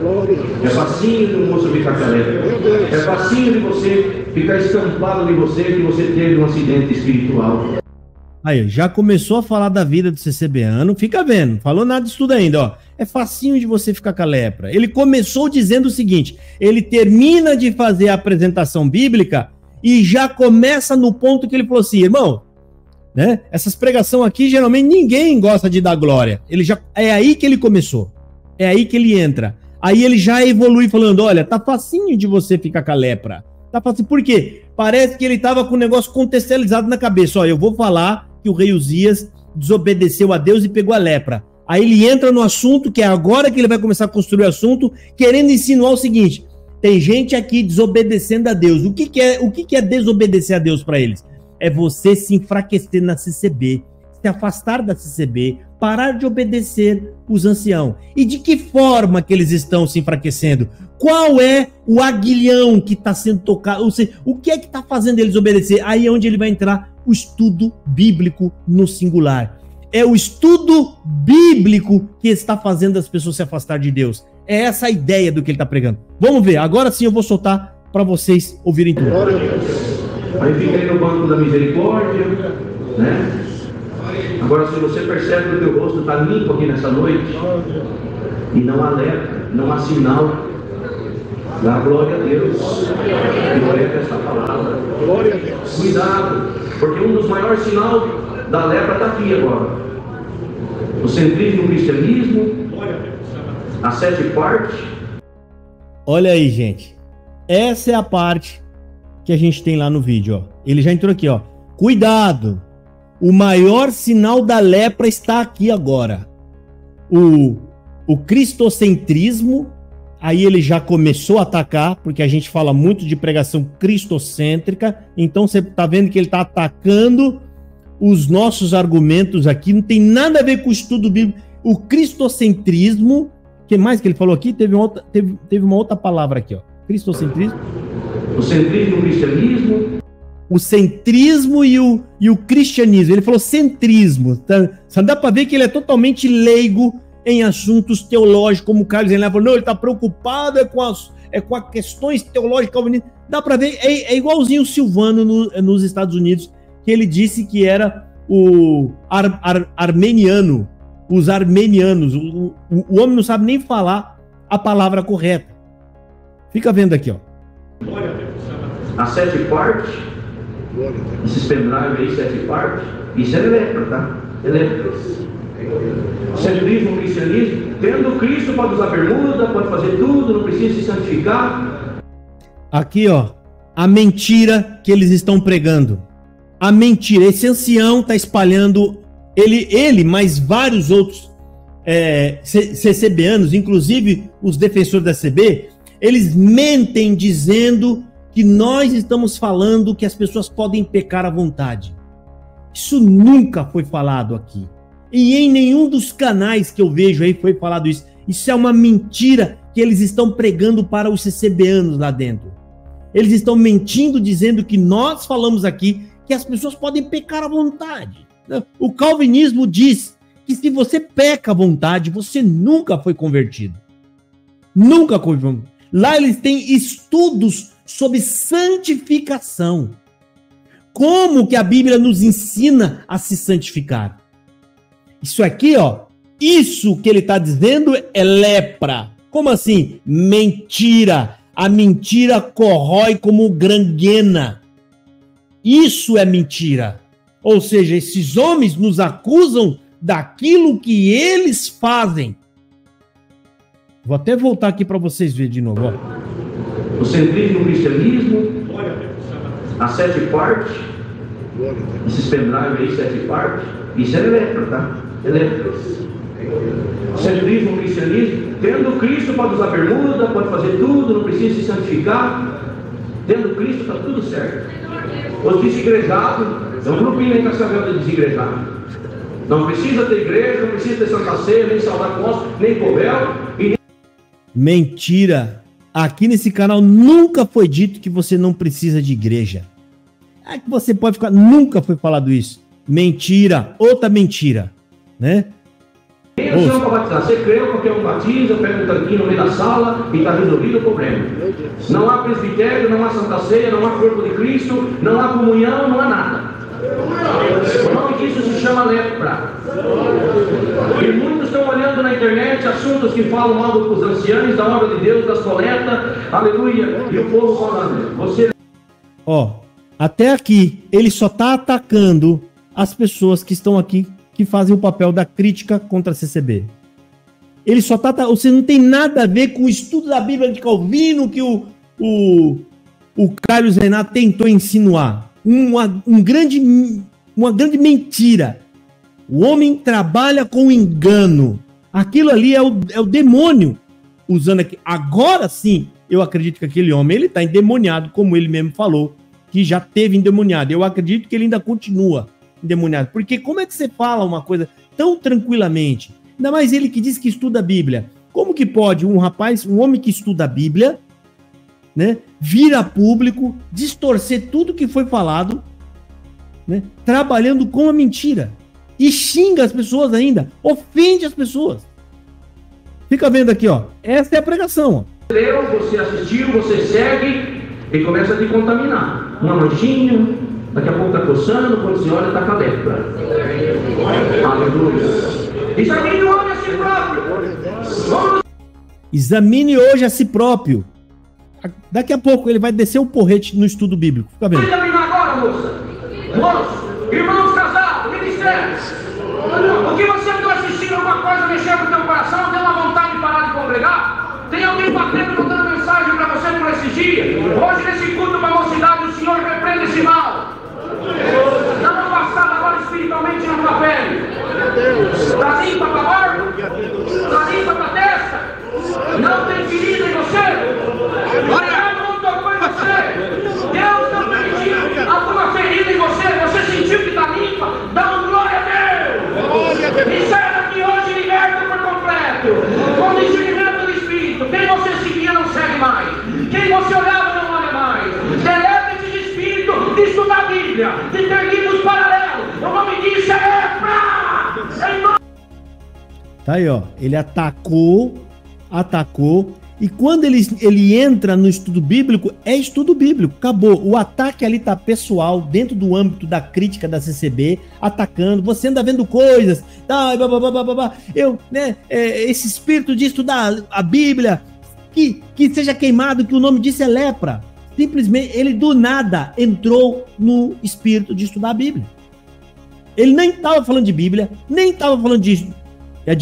É facinho de uma moça ficar com a lepra. É facinho de você ficar estampado de você que você teve um acidente espiritual. Aí, já começou a falar da vida do CCBano, fica vendo, não falou nada disso tudo ainda, ó. É facinho de você ficar com a lepra. Ele começou dizendo o seguinte, ele termina de fazer a apresentação bíblica e já começa no ponto que ele falou assim, irmão, né? Essas pregações aqui, geralmente ninguém gosta de dar glória. Ele já, é aí que ele começou, é aí que ele entra. Aí ele já evolui falando, olha, tá facinho de você ficar com a lepra. Tá facinho, por quê? Parece que ele tava com o negócio contextualizado na cabeça, ó, eu vou falar que o rei Uzias desobedeceu a Deus e pegou a lepra. Aí ele entra no assunto, que é agora que ele vai começar a construir o assunto, querendo insinuar o seguinte, tem gente aqui desobedecendo a Deus. O que é desobedecer a Deus para eles? É você se enfraquecer na CCB, se afastar da CCB, parar de obedecer os anciãos. E de que forma que eles estão se enfraquecendo? Qual é o aguilhão que está sendo tocado? Ou seja, o que é que está fazendo eles obedecer? Aí é onde ele vai entrar o estudo bíblico no singular. É o estudo bíblico que está fazendo as pessoas se afastar de Deus. É essa a ideia do que ele está pregando. Vamos ver, agora sim eu vou soltar para vocês ouvirem tudo. Aí fica aí no banco da misericórdia, né? Agora, se você percebe que o teu rosto está limpo aqui nessa noite, e não há lepra, não há sinal, dá glória a Deus. Glória a essa palavra. Glória a Deus. Cuidado, porque um dos maiores sinais da lepra está aqui agora. O centrismo no cristianismo, as 7 partes. Olha aí, gente. Essa é a parte que a gente tem lá no vídeo, ó. Ele já entrou aqui, ó. Cuidado! O maior sinal da lepra está aqui agora. O cristocentrismo, aí ele já começou a atacar, porque a gente fala muito de pregação cristocêntrica, então você está vendo que ele está atacando os nossos argumentos aqui, não tem nada a ver com o estudo bíblico. O cristocentrismo, o que mais que ele falou aqui? Teve uma outra palavra aqui, ó. Cristocentrismo. O centrismo no cristianismo. O centrismo e o cristianismo. Ele falou centrismo. Tá? Só dá para ver que ele é totalmente leigo em assuntos teológicos, como o Carlos falou, não, ele está preocupado com as questões teológicas. Dá para ver, é igualzinho o Silvano nos Estados Unidos, que ele disse que era o armeniano, os armenianos. O homem não sabe nem falar a palavra correta. Fica vendo aqui, ó. As 7 partes. Esses pendrive aí, 7 partes, isso é lepra, tá? É lepra. Centrismo, cristianismo, tendo Cristo pode usar bermuda, pode fazer tudo, não precisa se santificar. Aqui, ó, a mentira que eles estão pregando. A mentira. Esse ancião está espalhando, ele mais vários outros CCBanos, inclusive os defensores da CB, eles mentem dizendo que nós estamos falando que as pessoas podem pecar à vontade. Isso nunca foi falado aqui. E em nenhum dos canais que eu vejo aí foi falado isso. Isso é uma mentira que eles estão pregando para os CCBanos lá dentro. Eles estão mentindo dizendo que nós falamos aqui que as pessoas podem pecar à vontade. O calvinismo diz que se você peca à vontade, você nunca foi convertido. Nunca foi convertido. Lá eles têm estudos sobre santificação. Como que a Bíblia nos ensina a se santificar? Isso aqui, ó, isso que ele está dizendo é lepra. Como assim? Mentira. A mentira corrói como gangrena. Isso é mentira. Ou seja, esses homens nos acusam daquilo que eles fazem. Vou até voltar aqui para vocês verem de novo. Ó. O centrismo, o cristianismo, as 7 partes, esses pendrive aí, 7 partes, isso é lepra, tá? É lepra. Centrismo, o cristianismo, tendo Cristo pode usar bermuda, pode fazer tudo, não precisa se santificar. Tendo Cristo está tudo certo. Os desigrejados, é um grupinho aí que está sabendo de desigrejado. Não precisa ter igreja, não precisa ter Santa Ceia, nem saudar com nem covel. E... Mentira! Aqui nesse canal nunca foi dito que você não precisa de igreja. É que você pode ficar... Nunca foi falado isso. Mentira! Outra mentira. Né? Tem opção para batizar. Você creu, qualquer um batiza, pega um tanquinho no meio da sala e está resolvido o problema. Não há presbitério, não há Santa Ceia, não há corpo de Cristo, não há comunhão, não há nada. O nome disso se chama lepra. E muitos estão olhando na internet assuntos que falam mal dos anciãos, da obra de Deus, das coletas, aleluia, e o povo falando. Você... Ó, até aqui, ele só está atacando as pessoas que estão aqui, que fazem o papel da crítica contra a CCB. Ele só tá... Você não tem nada a ver com o estudo da Bíblia de Calvino que o Carlos Renato tentou insinuar. Uma grande mentira. O homem trabalha com engano. Aquilo ali é o demônio usando aqui. Agora sim, eu acredito que aquele homem ele está endemoniado, como ele mesmo falou, que já teve endemoniado. Eu acredito que ele ainda continua endemoniado. Porque como é que você fala uma coisa tão tranquilamente? Ainda mais ele que diz que estuda a Bíblia. Como que pode um homem que estuda a Bíblia, né, vir a público, distorcer tudo que foi falado, né, trabalhando com a mentira? E xinga as pessoas ainda, ofende as pessoas. Fica vendo aqui, ó. Essa é a pregação, ó. Você assistiu, você segue e começa a te contaminar. Uma manchinha, daqui a pouco tá coçando, quando você olha, tá com a lepra. Aleluia. Examine hoje a si próprio. Examine hoje a si próprio. Daqui a pouco ele vai descer o porrete no estudo bíblico. Fica vendo. Vai examinar agora, moça. Moço, irmãos casados, ministérios. O que você andou assistindo alguma coisa mexendo com o teu coração, deu uma vontade de parar de congregar? Tem alguém batendo, mandando mensagem para você por esse dia? Hoje, nesse culto para a mocidade, o Senhor repreende esse mal. Dá uma passada agora espiritualmente na tua pele. Está limpa para a barba? Está limpa para a testa? Não tem ferida em você? Olha, não tocou em você. Deus não permitiu alguma ferida em você. Você sentiu que está limpa? Dá uma glória a Deus. E sai daqui hoje liberto por completo. Com discernimento do Espírito. Quem você seguia não segue mais. Quem você olhava não olha mais. Deleta esse espírito de estudar a Bíblia, de ter livros paralelos. O nome disso é lepra. Tá aí, ó. Ele atacou. E quando ele entra no estudo bíblico, é estudo bíblico. Acabou. O ataque ali tá pessoal, dentro do âmbito da crítica da CCB, atacando. Você anda vendo coisas. Tá, esse espírito de estudar a Bíblia, que seja queimado, que o nome disso é lepra. simplesmente, ele do nada entrou no espírito de estudar a Bíblia. Ele nem estava falando de Bíblia, nem estava falando de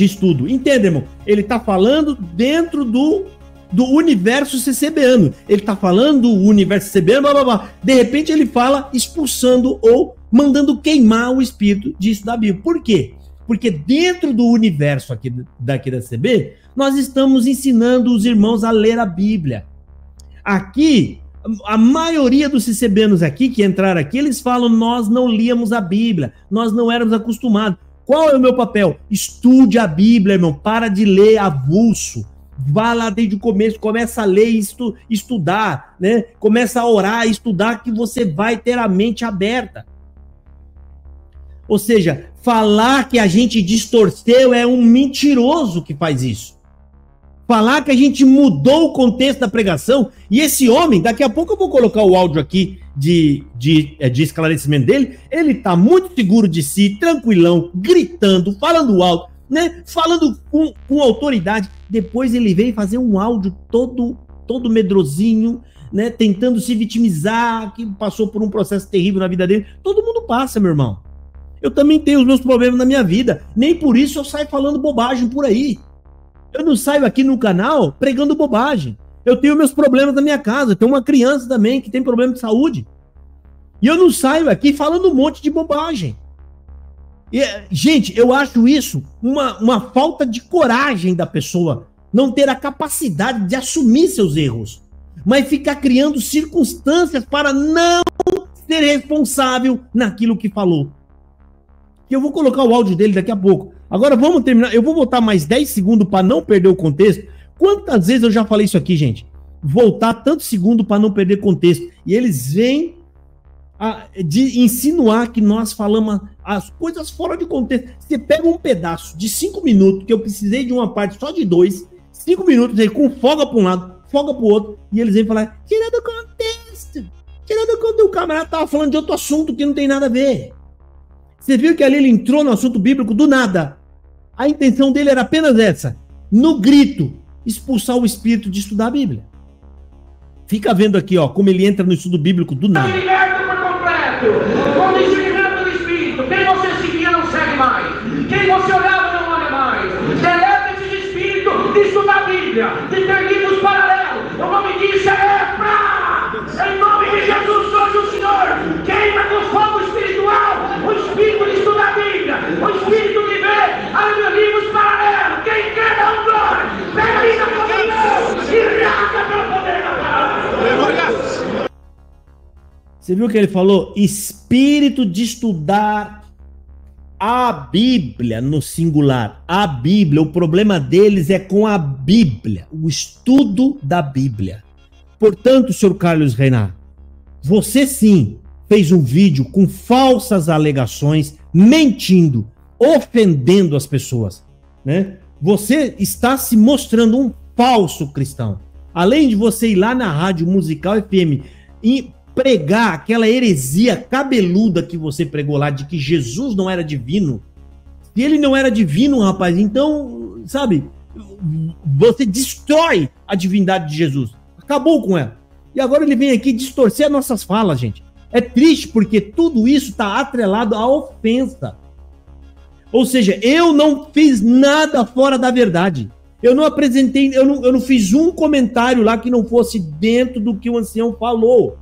estudo. Entende, irmão? Ele está falando dentro do universo CCBano. Ele está falando do universo CCBano, blá, blá, blá. De repente ele fala expulsando ou mandando queimar o espírito de estudar a Bíblia. Por quê? Porque dentro do universo daqui da CB, nós estamos ensinando os irmãos a ler a Bíblia. Aqui, a maioria dos CCBanos aqui, que entraram aqui, eles falam, nós não líamos a Bíblia, nós não éramos acostumados. Qual é o meu papel? Estude a Bíblia, irmão, para de ler avulso. Vá lá desde o começo, começa a ler e estudar, né? Começa a orar, estudar, que você vai ter a mente aberta. Ou seja, falar que a gente distorceu é um mentiroso que faz isso. Falar que a gente mudou o contexto da pregação, e esse homem, daqui a pouco eu vou colocar o áudio aqui de esclarecimento dele, ele tá muito seguro de si, tranquilão, gritando, falando alto, né? Falando com autoridade. Depois ele veio fazer um áudio todo medrosinho, né? Tentando se vitimizar, que passou por um processo terrível na vida dele. Todo mundo passa, meu irmão. Eu também tenho os meus problemas na minha vida. Nem por isso eu saio falando bobagem por aí. Eu não saio aqui no canal pregando bobagem. Eu tenho meus problemas na minha casa. Eu tenho uma criança também que tem problema de saúde. E eu não saio aqui falando um monte de bobagem. E, gente, eu acho isso uma falta de coragem da pessoa. Não ter a capacidade de assumir seus erros. Mas ficar criando circunstâncias para não ser responsável naquilo que falou. Eu vou colocar o áudio dele daqui a pouco. Agora vamos terminar. Eu vou voltar mais 10 segundos para não perder o contexto. Quantas vezes eu já falei isso aqui, gente? Voltar tantos segundos para não perder contexto. E eles vêm de insinuar que nós falamos as coisas fora de contexto. Você pega um pedaço de 5 minutos, que eu precisei de uma parte só de 2, 5 minutos aí com folga para um lado, folga para o outro, e eles vêm falar, tira do contexto. Tira do contexto. O camarada estava falando de outro assunto que não tem nada a ver. Você viu que ali ele entrou no assunto bíblico do nada. A intenção dele era apenas essa. No grito, expulsar o espírito de estudar a Bíblia. Fica vendo aqui, ó, como ele entra no estudo bíblico do nada. Liberto por completo. Com o discernimento do espírito. Quem você seguia não segue mais. Quem você olhava não olha mais. Deleta esse espírito de estudar a Bíblia. De ter livros paralelos. O nome disso é lepra. Em nome de Jesus, hoje o Senhor queima com fogo espiritual o espírito de estudar a Bíblia, o espírito de ver livros paralelos. Quem quer dar um glória, pega aí na comunhão e raga pelo poder da palavra. Você viu que ele falou? Espírito de estudar a Bíblia no singular. A Bíblia, o problema deles é com a Bíblia, o estudo da Bíblia. Portanto, senhor Carlos Reinar, você sim fez um vídeo com falsas alegações, mentindo, ofendendo as pessoas, né? Você está se mostrando um falso cristão. Além de você ir lá na Rádio Musical FM e pregar aquela heresia cabeluda que você pregou lá, de que Jesus não era divino. Se ele não era divino, rapaz, então, sabe, você destrói a divindade de Jesus. Acabou com ela. E agora ele vem aqui distorcer as nossas falas, gente. É triste porque tudo isso está atrelado à ofensa. Ou seja, eu não fiz nada fora da verdade. Eu não apresentei, eu não fiz um comentário lá que não fosse dentro do que o ancião falou.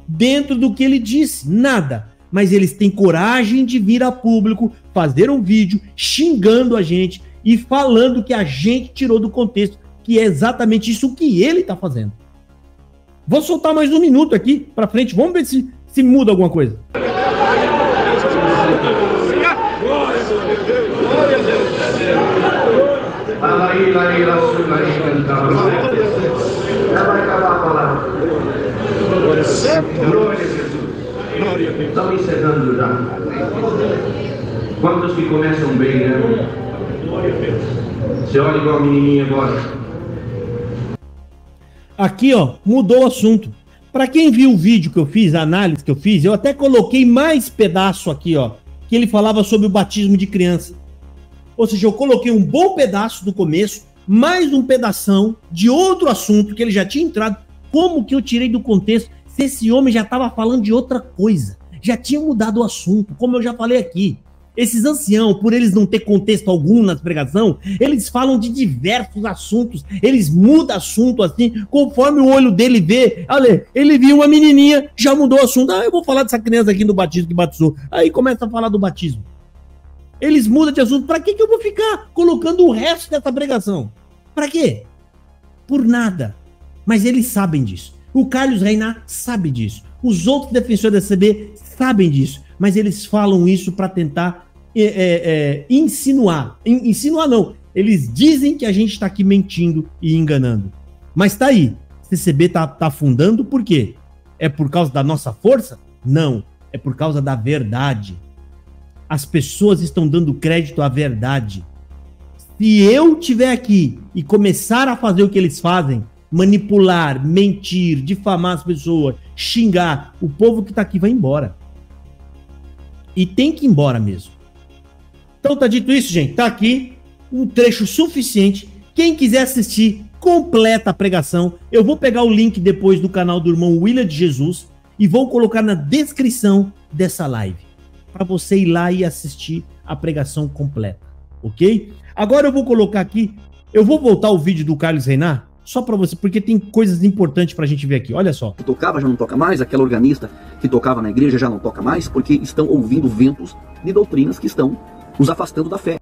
Dentro do que ele disse. Nada. Mas eles têm coragem de vir a público, fazer um vídeo xingando a gente e falando que a gente tirou do contexto, que é exatamente isso que ele está fazendo. Vou soltar mais um minuto aqui para frente. Vamos ver se muda alguma coisa. Já vai acabar a palavra. Glória a Jesus. Estamos encerrando já. Quantos que começam bem, né? Você olha igual a menininha agora. Aqui, ó, mudou o assunto. Para quem viu o vídeo que eu fiz, a análise que eu fiz, eu até coloquei mais pedaço aqui, ó, que ele falava sobre o batismo de criança. Ou seja, eu coloquei um bom pedaço do começo, mais um pedação de outro assunto que ele já tinha entrado, Como que eu tirei do contexto se esse homem já estava falando de outra coisa? Já tinha mudado o assunto, como eu já falei aqui. Esses anciãos, por eles não ter contexto algum nas pregação, eles falam de diversos assuntos, eles mudam assunto assim, conforme o olho dele vê. Olha, ele viu uma menininha, já mudou o assunto. Ah, eu vou falar dessa criança aqui no batismo que batizou. Aí começa a falar do batismo. Eles mudam de assunto. Para que eu vou ficar colocando o resto dessa pregação? Para quê? Por nada. Mas eles sabem disso. O Carlos Reinach sabe disso. Os outros defensores da CB sabem disso. Mas eles falam isso para tentar insinuar. Insinuar não. Eles dizem que a gente está aqui mentindo e enganando. Mas tá aí. CCB tá afundando por quê? É por causa da nossa força? Não. É por causa da verdade. As pessoas estão dando crédito à verdade. Se eu estiver aqui e começar a fazer o que eles fazem, manipular, mentir, difamar as pessoas, xingar, o povo que está aqui vai embora. E tem que ir embora mesmo. Então tá dito isso, gente. Tá aqui um trecho suficiente. Quem quiser assistir completa a pregação, eu vou pegar o link depois do canal do irmão William de Jesus e vou colocar na descrição dessa live, para você ir lá e assistir a pregação completa, ok? Agora eu vou colocar aqui, eu vou voltar o vídeo do Carlos Reinach, só para você, porque tem coisas importantes pra gente ver aqui, olha só. Que tocava já não toca mais, aquela organista que tocava na igreja já não toca mais, porque estão ouvindo ventos de doutrinas que estão os afastando da fé.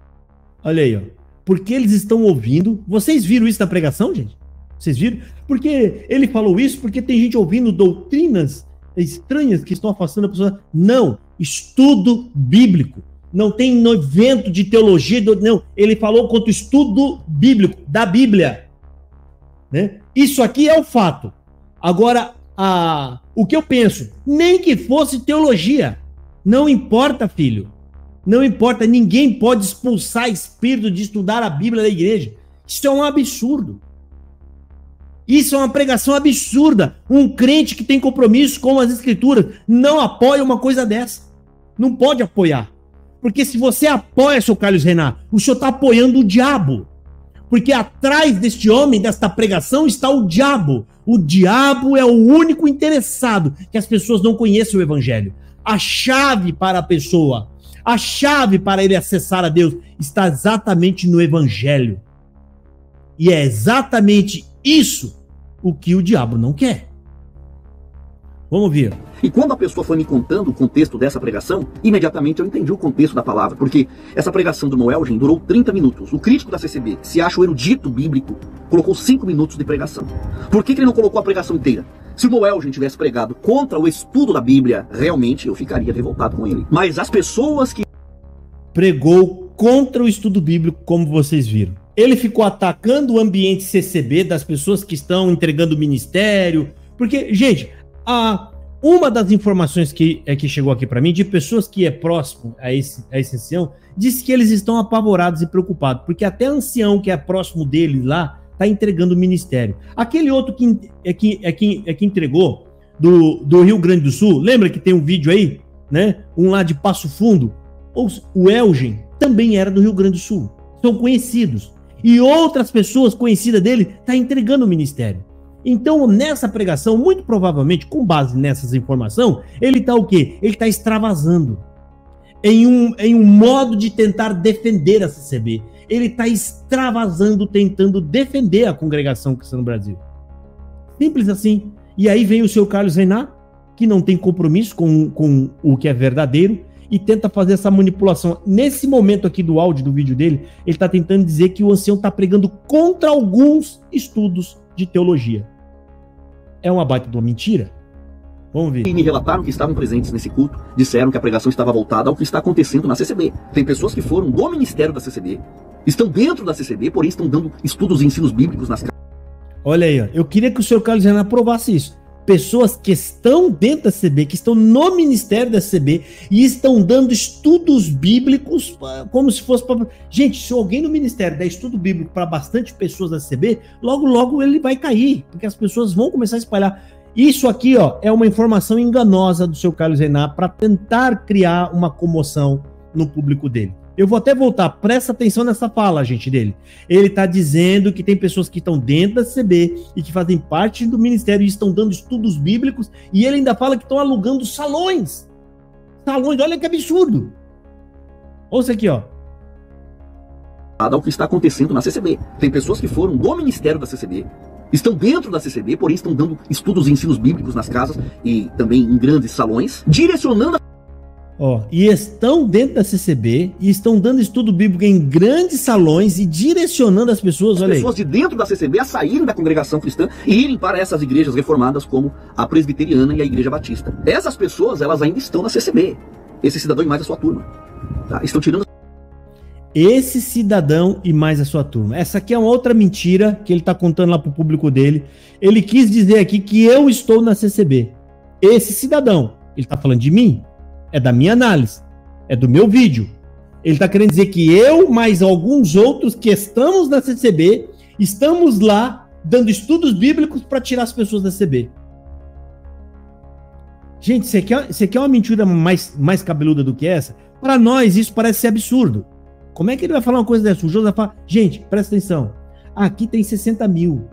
Olha aí, ó. Porque eles estão ouvindo, vocês viram isso na pregação, gente? Vocês viram? Porque ele falou isso porque tem gente ouvindo doutrinas estranhas que estão afastando a pessoa. Não, estudo bíblico. Não tem evento de teologia, não. Ele falou quanto estudo bíblico, da Bíblia. Né? Isso aqui é o fato. Agora, o que eu penso, nem que fosse teologia. Não importa, filho. Não importa, ninguém pode expulsar espírito de estudar a Bíblia da igreja. Isso é um absurdo. Isso é uma pregação absurda. Um crente que tem compromisso com as escrituras não apoia uma coisa dessa. Não pode apoiar. Porque se você apoia, seu Carlos Reinach, o senhor está apoiando o diabo. Porque atrás deste homem, desta pregação, está o diabo. O diabo é o único interessado que as pessoas não conheçam o evangelho. A chave para a pessoa, a chave para ele acessar a Deus está exatamente no evangelho. E é exatamente isso o que o diabo não quer. Vamos ver. E quando a pessoa foi me contando o contexto dessa pregação, imediatamente eu entendi o contexto da palavra, porque essa pregação do Moelgen durou 30 minutos. O crítico da CCB, que se acha o erudito bíblico, colocou 5 minutos de pregação. Por que ele não colocou a pregação inteira? Se o Moelgen tivesse pregado contra o estudo da Bíblia, realmente eu ficaria revoltado com ele. Mas as pessoas que... Pregou contra o estudo bíblico, como vocês viram. Ele ficou atacando o ambiente CCB das pessoas que estão entregando o ministério. Porque, gente, uma das informações que chegou aqui para mim, de pessoas que é próximo a esse ancião, disse que eles estão apavorados e preocupados, porque até ancião que é próximo dele lá, está entregando o ministério. Aquele outro que entregou, do Rio Grande do Sul, lembra que tem um vídeo aí, né? Um lá de Passo Fundo, o Elgen também era do Rio Grande do Sul, são conhecidos. E outras pessoas conhecidas dele estão entregando o ministério. Então, nessa pregação, muito provavelmente, com base nessas informações, ele está o quê? Ele está extravasando em um modo de tentar defender a CCB. Ele está extravasando, tentando defender a congregação cristã no Brasil. Simples assim. E aí vem o seu Carlos Reinach, que não tem compromisso com o que é verdadeiro, e tenta fazer essa manipulação. Nesse momento aqui do áudio, do vídeo dele, ele está tentando dizer que o ancião está pregando contra alguns estudos de teologia. É uma baita de uma mentira? Vamos ver. E me relataram que estavam presentes nesse culto, disseram que a pregação estava voltada ao que está acontecendo na CCB. Tem pessoas que foram do ministério da CCB, estão dentro da CCB, porém estão dando estudos e ensinos bíblicos nas... Olha aí, ó. Eu queria que o senhor Carlos Reinach aprovasse isso. Pessoas que estão dentro da CCB, que estão no ministério da CCB e estão dando estudos bíblicos como se fosse para... Gente, se alguém no ministério der estudo bíblico para bastante pessoas da CCB, logo, logo ele vai cair, porque as pessoas vão começar a espalhar. Isso aqui, ó, é uma informação enganosa do seu Carlos Reinach para tentar criar uma comoção no público dele. Eu vou até voltar, presta atenção nessa fala, gente, dele. Ele está dizendo que tem pessoas que estão dentro da CCB e que fazem parte do ministério e estão dando estudos bíblicos, e ele ainda fala que estão alugando salões. Salões, olha que absurdo. Ouça aqui, ó. Ao que está acontecendo na CCB. Tem pessoas que foram do ministério da CCB, estão dentro da CCB, porém estão dando estudos e ensinos bíblicos nas casas e também em grandes salões, direcionando e estão dentro da CCB e estão dando estudo bíblico em grandes salões e direcionando as pessoas, olha aí. Pessoas de dentro da CCB a saírem da congregação cristã e irem para essas igrejas reformadas como a Presbiteriana e a Igreja Batista. Essas pessoas, elas ainda estão na CCB. Esse cidadão e mais a sua turma. Tá? Estão tirando... Esse cidadão e mais a sua turma. Essa aqui é uma outra mentira que ele está contando lá para o público dele. Ele quis dizer aqui que eu estou na CCB. Esse cidadão, ele está falando de mim? É da minha análise, é do meu vídeo. Ele está querendo dizer que eu, mais alguns outros que estamos na CCB, estamos lá dando estudos bíblicos para tirar as pessoas da CCB. Gente, você quer uma mentira mais cabeluda do que essa? Para nós, isso parece ser absurdo. Como é que ele vai falar uma coisa dessa? O José fala, gente, presta atenção. Aqui tem 60 mil,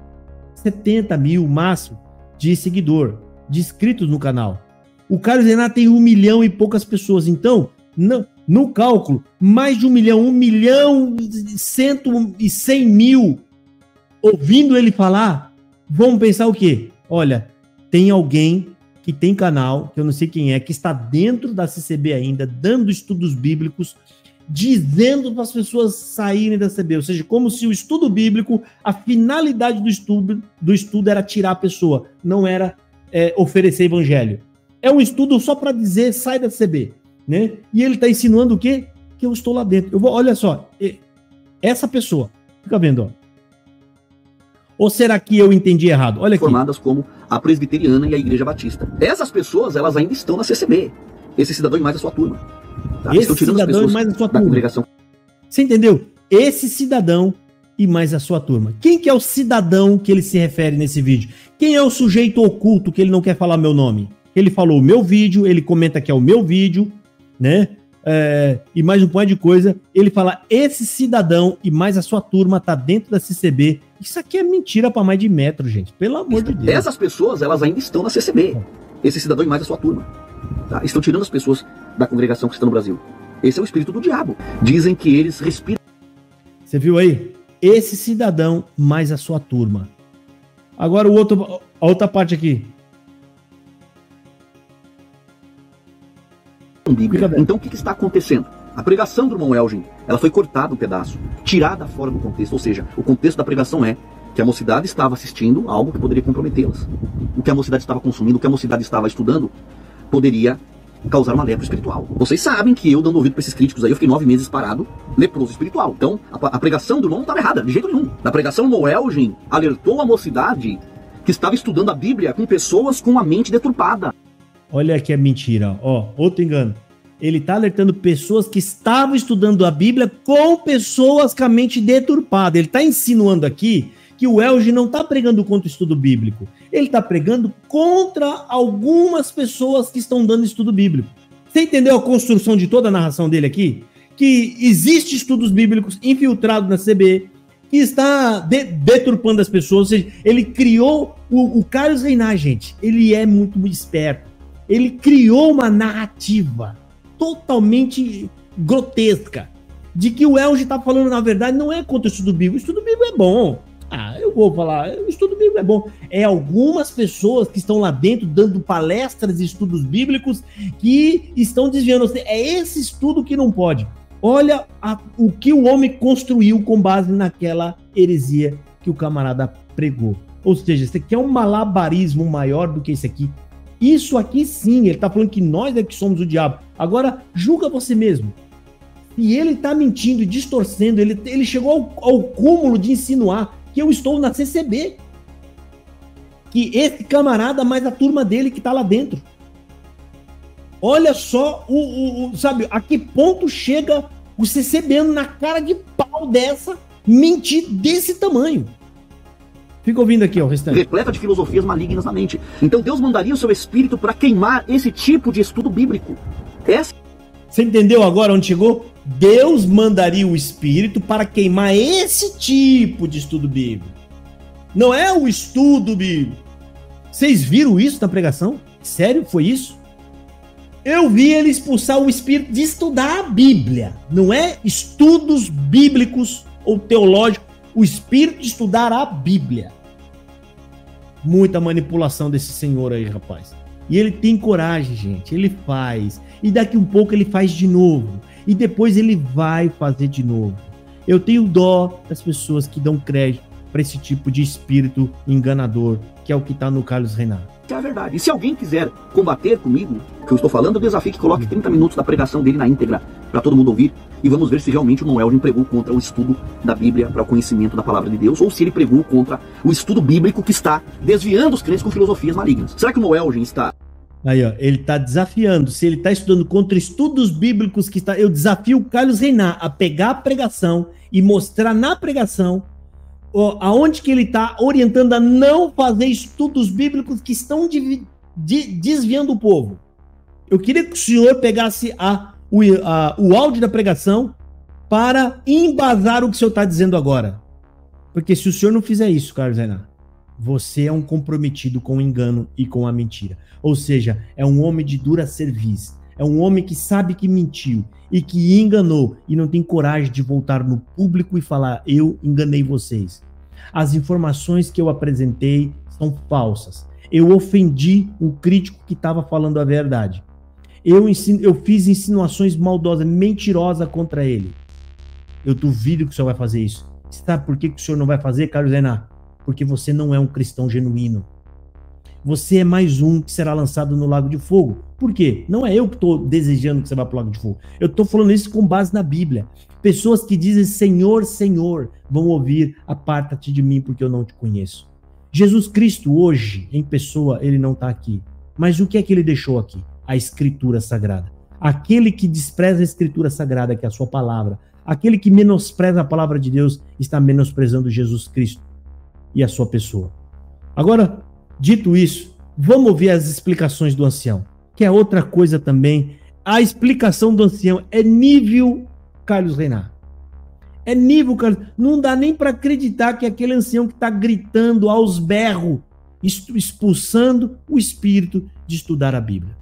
70 mil máximo de seguidor, de inscritos no canal. O Carlos Renato tem 1 milhão e poucas pessoas. Então, no cálculo, mais de 1 milhão e 100 mil ouvindo ele falar, vamos pensar o quê? Olha, tem alguém que tem canal, que eu não sei quem é, que está dentro da CCB ainda, dando estudos bíblicos, dizendo para as pessoas saírem da CCB. Ou seja, como se o estudo bíblico, a finalidade do estudo era tirar a pessoa, não era oferecer evangelho. É um estudo só para dizer, sai da CCB, né? E ele está insinuando o quê? Que eu estou lá dentro. Olha só, essa pessoa, fica vendo, ó. Ou será que eu entendi errado? Olha aqui. Formadas como a Presbiteriana e a Igreja Batista. Essas pessoas, elas ainda estão na CCB. Esse cidadão e mais a sua turma. Tá? Esse cidadão e mais a sua turma. Congregação. Você entendeu? Esse cidadão e mais a sua turma. Quem que é o cidadão que ele se refere nesse vídeo? Quem é o sujeito oculto que ele não quer falar meu nome? Ele falou o meu vídeo, ele comenta que é o meu vídeo, né? E mais um monte de coisa. Ele fala, esse cidadão e mais a sua turma tá dentro da CCB. Isso aqui é mentira para mais de metro, gente. Pelo amor de Deus. Essas pessoas, elas ainda estão na CCB. Esse cidadão e mais a sua turma. Tá? Estão tirando as pessoas da congregação cristã no Brasil. Esse é o espírito do diabo. Dizem que eles respiram. Você viu aí? Esse cidadão mais a sua turma. Agora a outra parte aqui. Então o que está acontecendo? A pregação do irmão Elgin, ela foi cortada um pedaço, tirada fora do contexto, ou seja, o contexto da pregação é que a mocidade estava assistindo algo que poderia comprometê-las. O que a mocidade estava consumindo, o que a mocidade estava estudando, poderia causar uma lepra espiritual. Vocês sabem que eu, dando ouvido para esses críticos aí, eu fiquei 9 meses parado, leproso espiritual. Então, a pregação do irmão não estava errada, de jeito nenhum. Na pregação, o irmão Elgin alertou a mocidade que estava estudando a Bíblia com pessoas com a mente deturpada. Olha que é mentira, ó, outro engano. Ele está alertando pessoas que estavam estudando a Bíblia com pessoas com a mente deturpada. Ele está insinuando aqui que o Elgin não está pregando contra o estudo bíblico. Ele está pregando contra algumas pessoas que estão dando estudo bíblico. Você entendeu a construção de toda a narração dele aqui? Que existe estudos bíblicos infiltrados na CB, que está deturpando as pessoas. Ou seja, ele criou o Carlos Reynard, gente. Ele é muito esperto. Ele criou uma narrativa totalmente grotesca de que o Elgin está falando, na verdade, não é contra o estudo bíblico. O estudo bíblico é bom. Eu vou falar, o estudo bíblico é bom. É algumas pessoas que estão lá dentro dando palestras e estudos bíblicos que estão desviando. É esse estudo que não pode. Olha o que o homem construiu com base naquela heresia que o camarada pregou. Ou seja, isso aqui é um malabarismo maior do que esse aqui. Isso aqui sim, ele está falando que nós é que somos o diabo. Agora, julga você mesmo. Se ele está mentindo e distorcendo, ele chegou ao cúmulo de insinuar que eu estou na CCB. Que esse camarada mais a turma dele que está lá dentro. Olha só, sabe, a que ponto chega o CCB na cara de pau dessa, mentir desse tamanho. Fica ouvindo aqui, ó, o restante. Repleta de filosofias malignas na mente. Então Deus mandaria o seu espírito para queimar esse tipo de estudo bíblico. Você entendeu agora onde chegou? Deus mandaria o Espírito para queimar esse tipo de estudo bíblico. Não é o estudo bíblico. Vocês viram isso na pregação? Sério? Foi isso? Eu vi ele expulsar o Espírito de estudar a Bíblia. Não é estudos bíblicos ou teológicos. O Espírito de estudar a Bíblia. Muita manipulação desse senhor aí, rapaz. E ele tem coragem, gente. Ele faz. E daqui um pouco ele faz de novo. E depois ele vai fazer de novo. Eu tenho dó das pessoas que dão crédito para esse tipo de espírito enganador, que é o que está no Carlos Reinart. É a verdade. E se alguém quiser combater comigo o que eu estou falando, eu desafio que coloque 30 minutos da pregação dele na íntegra, para todo mundo ouvir, e vamos ver se realmente o Noelvin pregou contra o estudo da Bíblia para o conhecimento da palavra de Deus, ou se ele pregou contra o estudo bíblico que está desviando os crentes com filosofias malignas. Será que o Noelvin está... Aí, ó, ele está desafiando. Se ele está estudando contra estudos bíblicos que está... Eu desafio o Carlos Reinart a pegar a pregação e mostrar na pregação aonde que ele está orientando a não fazer estudos bíblicos que estão desviando o povo. Eu queria que o senhor pegasse o áudio da pregação para embasar o que o senhor está dizendo agora. Porque se o senhor não fizer isso, Carlos Reinart, você é um comprometido com o engano e com a mentira. Ou seja, é um homem de dura cerviz. É um homem que sabe que mentiu e que enganou e não tem coragem de voltar no público e falar: eu enganei vocês. As informações que eu apresentei são falsas. Eu ofendi um crítico que estava falando a verdade. Eu fiz insinuações maldosas, mentirosas contra ele. Eu duvido que o senhor vai fazer isso. Sabe por que o senhor não vai fazer, Carlos Reinart? Porque você não é um cristão genuíno. Você é mais um que será lançado no lago de fogo. Por quê? Não é eu que estou desejando que você vá para o lago de fogo. Eu estou falando isso com base na Bíblia. Pessoas que dizem Senhor, Senhor, vão ouvir: aparta-te de mim porque eu não te conheço. Jesus Cristo hoje, em pessoa, ele não está aqui. Mas o que é que ele deixou aqui? A Escritura Sagrada. Aquele que despreza a Escritura Sagrada, que é a sua palavra, aquele que menospreza a palavra de Deus, está menosprezando Jesus Cristo e a sua pessoa. Agora, dito isso, vamos ouvir as explicações do ancião, que é outra coisa também. A explicação do ancião é nível Carlos Reinart. É nível, Carlos. Não dá nem para acreditar que é aquele ancião que está gritando aos berros, expulsando o espírito de estudar a Bíblia.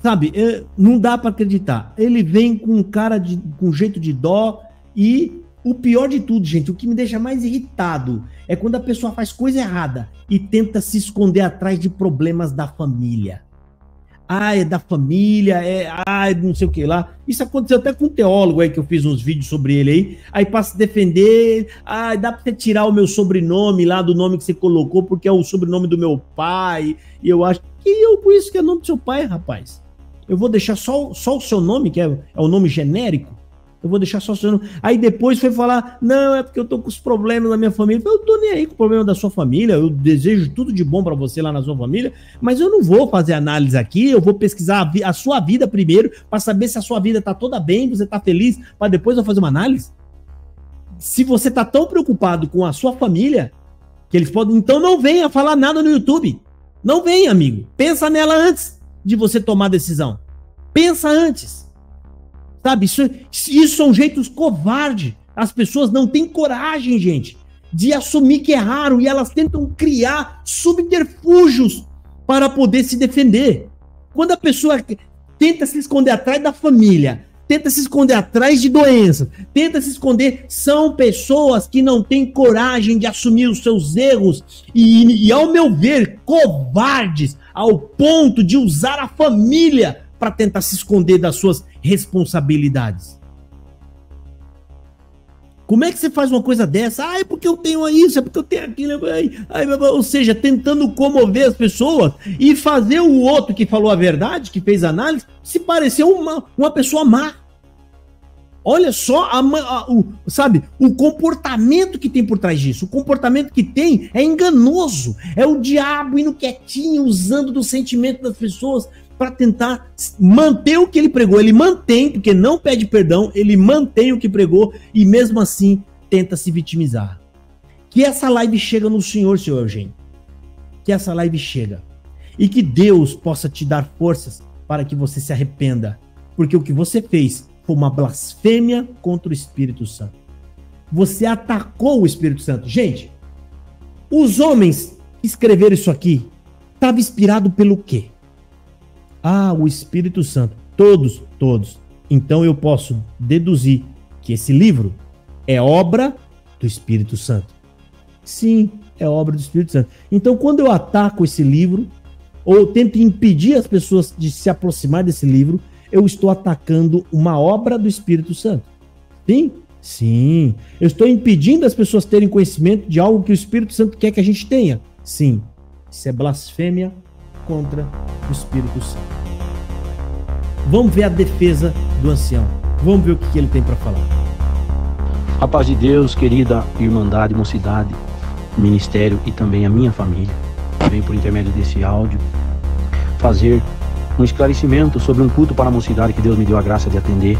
Sabe, não dá para acreditar. Ele vem com um cara com jeito de dó e o pior de tudo, gente, o que me deixa mais irritado é quando a pessoa faz coisa errada e tenta se esconder atrás de problemas da família. Ah, é da família, não sei o que lá. Isso aconteceu até com um teólogo aí, que eu fiz uns vídeos sobre ele aí para se defender. Ah, dá para você tirar o meu sobrenome lá do nome que você colocou, porque é o sobrenome do meu pai, e eu acho que eu com isso que é o nome do seu pai, rapaz. Eu vou deixar só o seu nome, que é o nome genérico. Eu vou deixar só o seu nome. Aí depois foi falar: não, é porque eu tô com os problemas na minha família. Eu tô nem aí com o problema da sua família. Eu desejo tudo de bom pra você lá na sua família, mas eu não vou fazer análise aqui. Eu vou pesquisar a sua vida primeiro pra saber se a sua vida tá toda bem, você tá feliz, pra depois eu fazer uma análise. Se você tá tão preocupado com a sua família, que eles podem... Então não venha falar nada no YouTube. Não venha, amigo. Pensa nela antes de você tomar a decisão. Pensa antes. Sabe, isso são jeitos covardes. As pessoas não têm coragem, gente, de assumir que erraram, e elas tentam criar subterfúgios para poder se defender. Quando a pessoa tenta se esconder atrás da família, tenta se esconder atrás de doenças, tenta se esconder, são pessoas que não têm coragem de assumir os seus erros e ao meu ver, covardes ao ponto de usar a família para tentar se esconder das suas responsabilidades. Como é que você faz uma coisa dessa? Ah, é porque eu tenho isso, é porque eu tenho aquilo. Ou seja, tentando comover as pessoas e fazer o outro que falou a verdade, que fez a análise, se parecer uma pessoa má. Olha só, sabe, o comportamento que tem por trás disso. O comportamento que tem é enganoso. É o diabo indo quietinho, usando do sentimento das pessoas para tentar manter o que ele pregou. Ele mantém, porque não pede perdão, ele mantém o que pregou e mesmo assim tenta se vitimizar. Que essa live chega no senhor Eugênio. Que essa live chega. E que Deus possa te dar forças para que você se arrependa. Porque o que você fez Foi uma blasfêmia contra o Espírito Santo. Você atacou o Espírito Santo. Gente, os homens que escreveram isso aqui estavam inspirados pelo quê? Ah, o Espírito Santo. Todos. Então eu posso deduzir que esse livro é obra do Espírito Santo. Sim, é obra do Espírito Santo. Então quando eu ataco esse livro, ou tento impedir as pessoas de se aproximar desse livro, eu estou atacando uma obra do Espírito Santo. Sim? Sim. Eu estou impedindo as pessoas terem conhecimento de algo que o Espírito Santo quer que a gente tenha. Sim. Isso é blasfêmia contra o Espírito Santo. Vamos ver a defesa do ancião. Vamos ver o que ele tem para falar. A paz de Deus, querida Irmandade, Mocidade, Ministério e também a minha família. Venho por intermédio desse áudio fazer um esclarecimento sobre um culto para a mocidade que Deus me deu a graça de atender.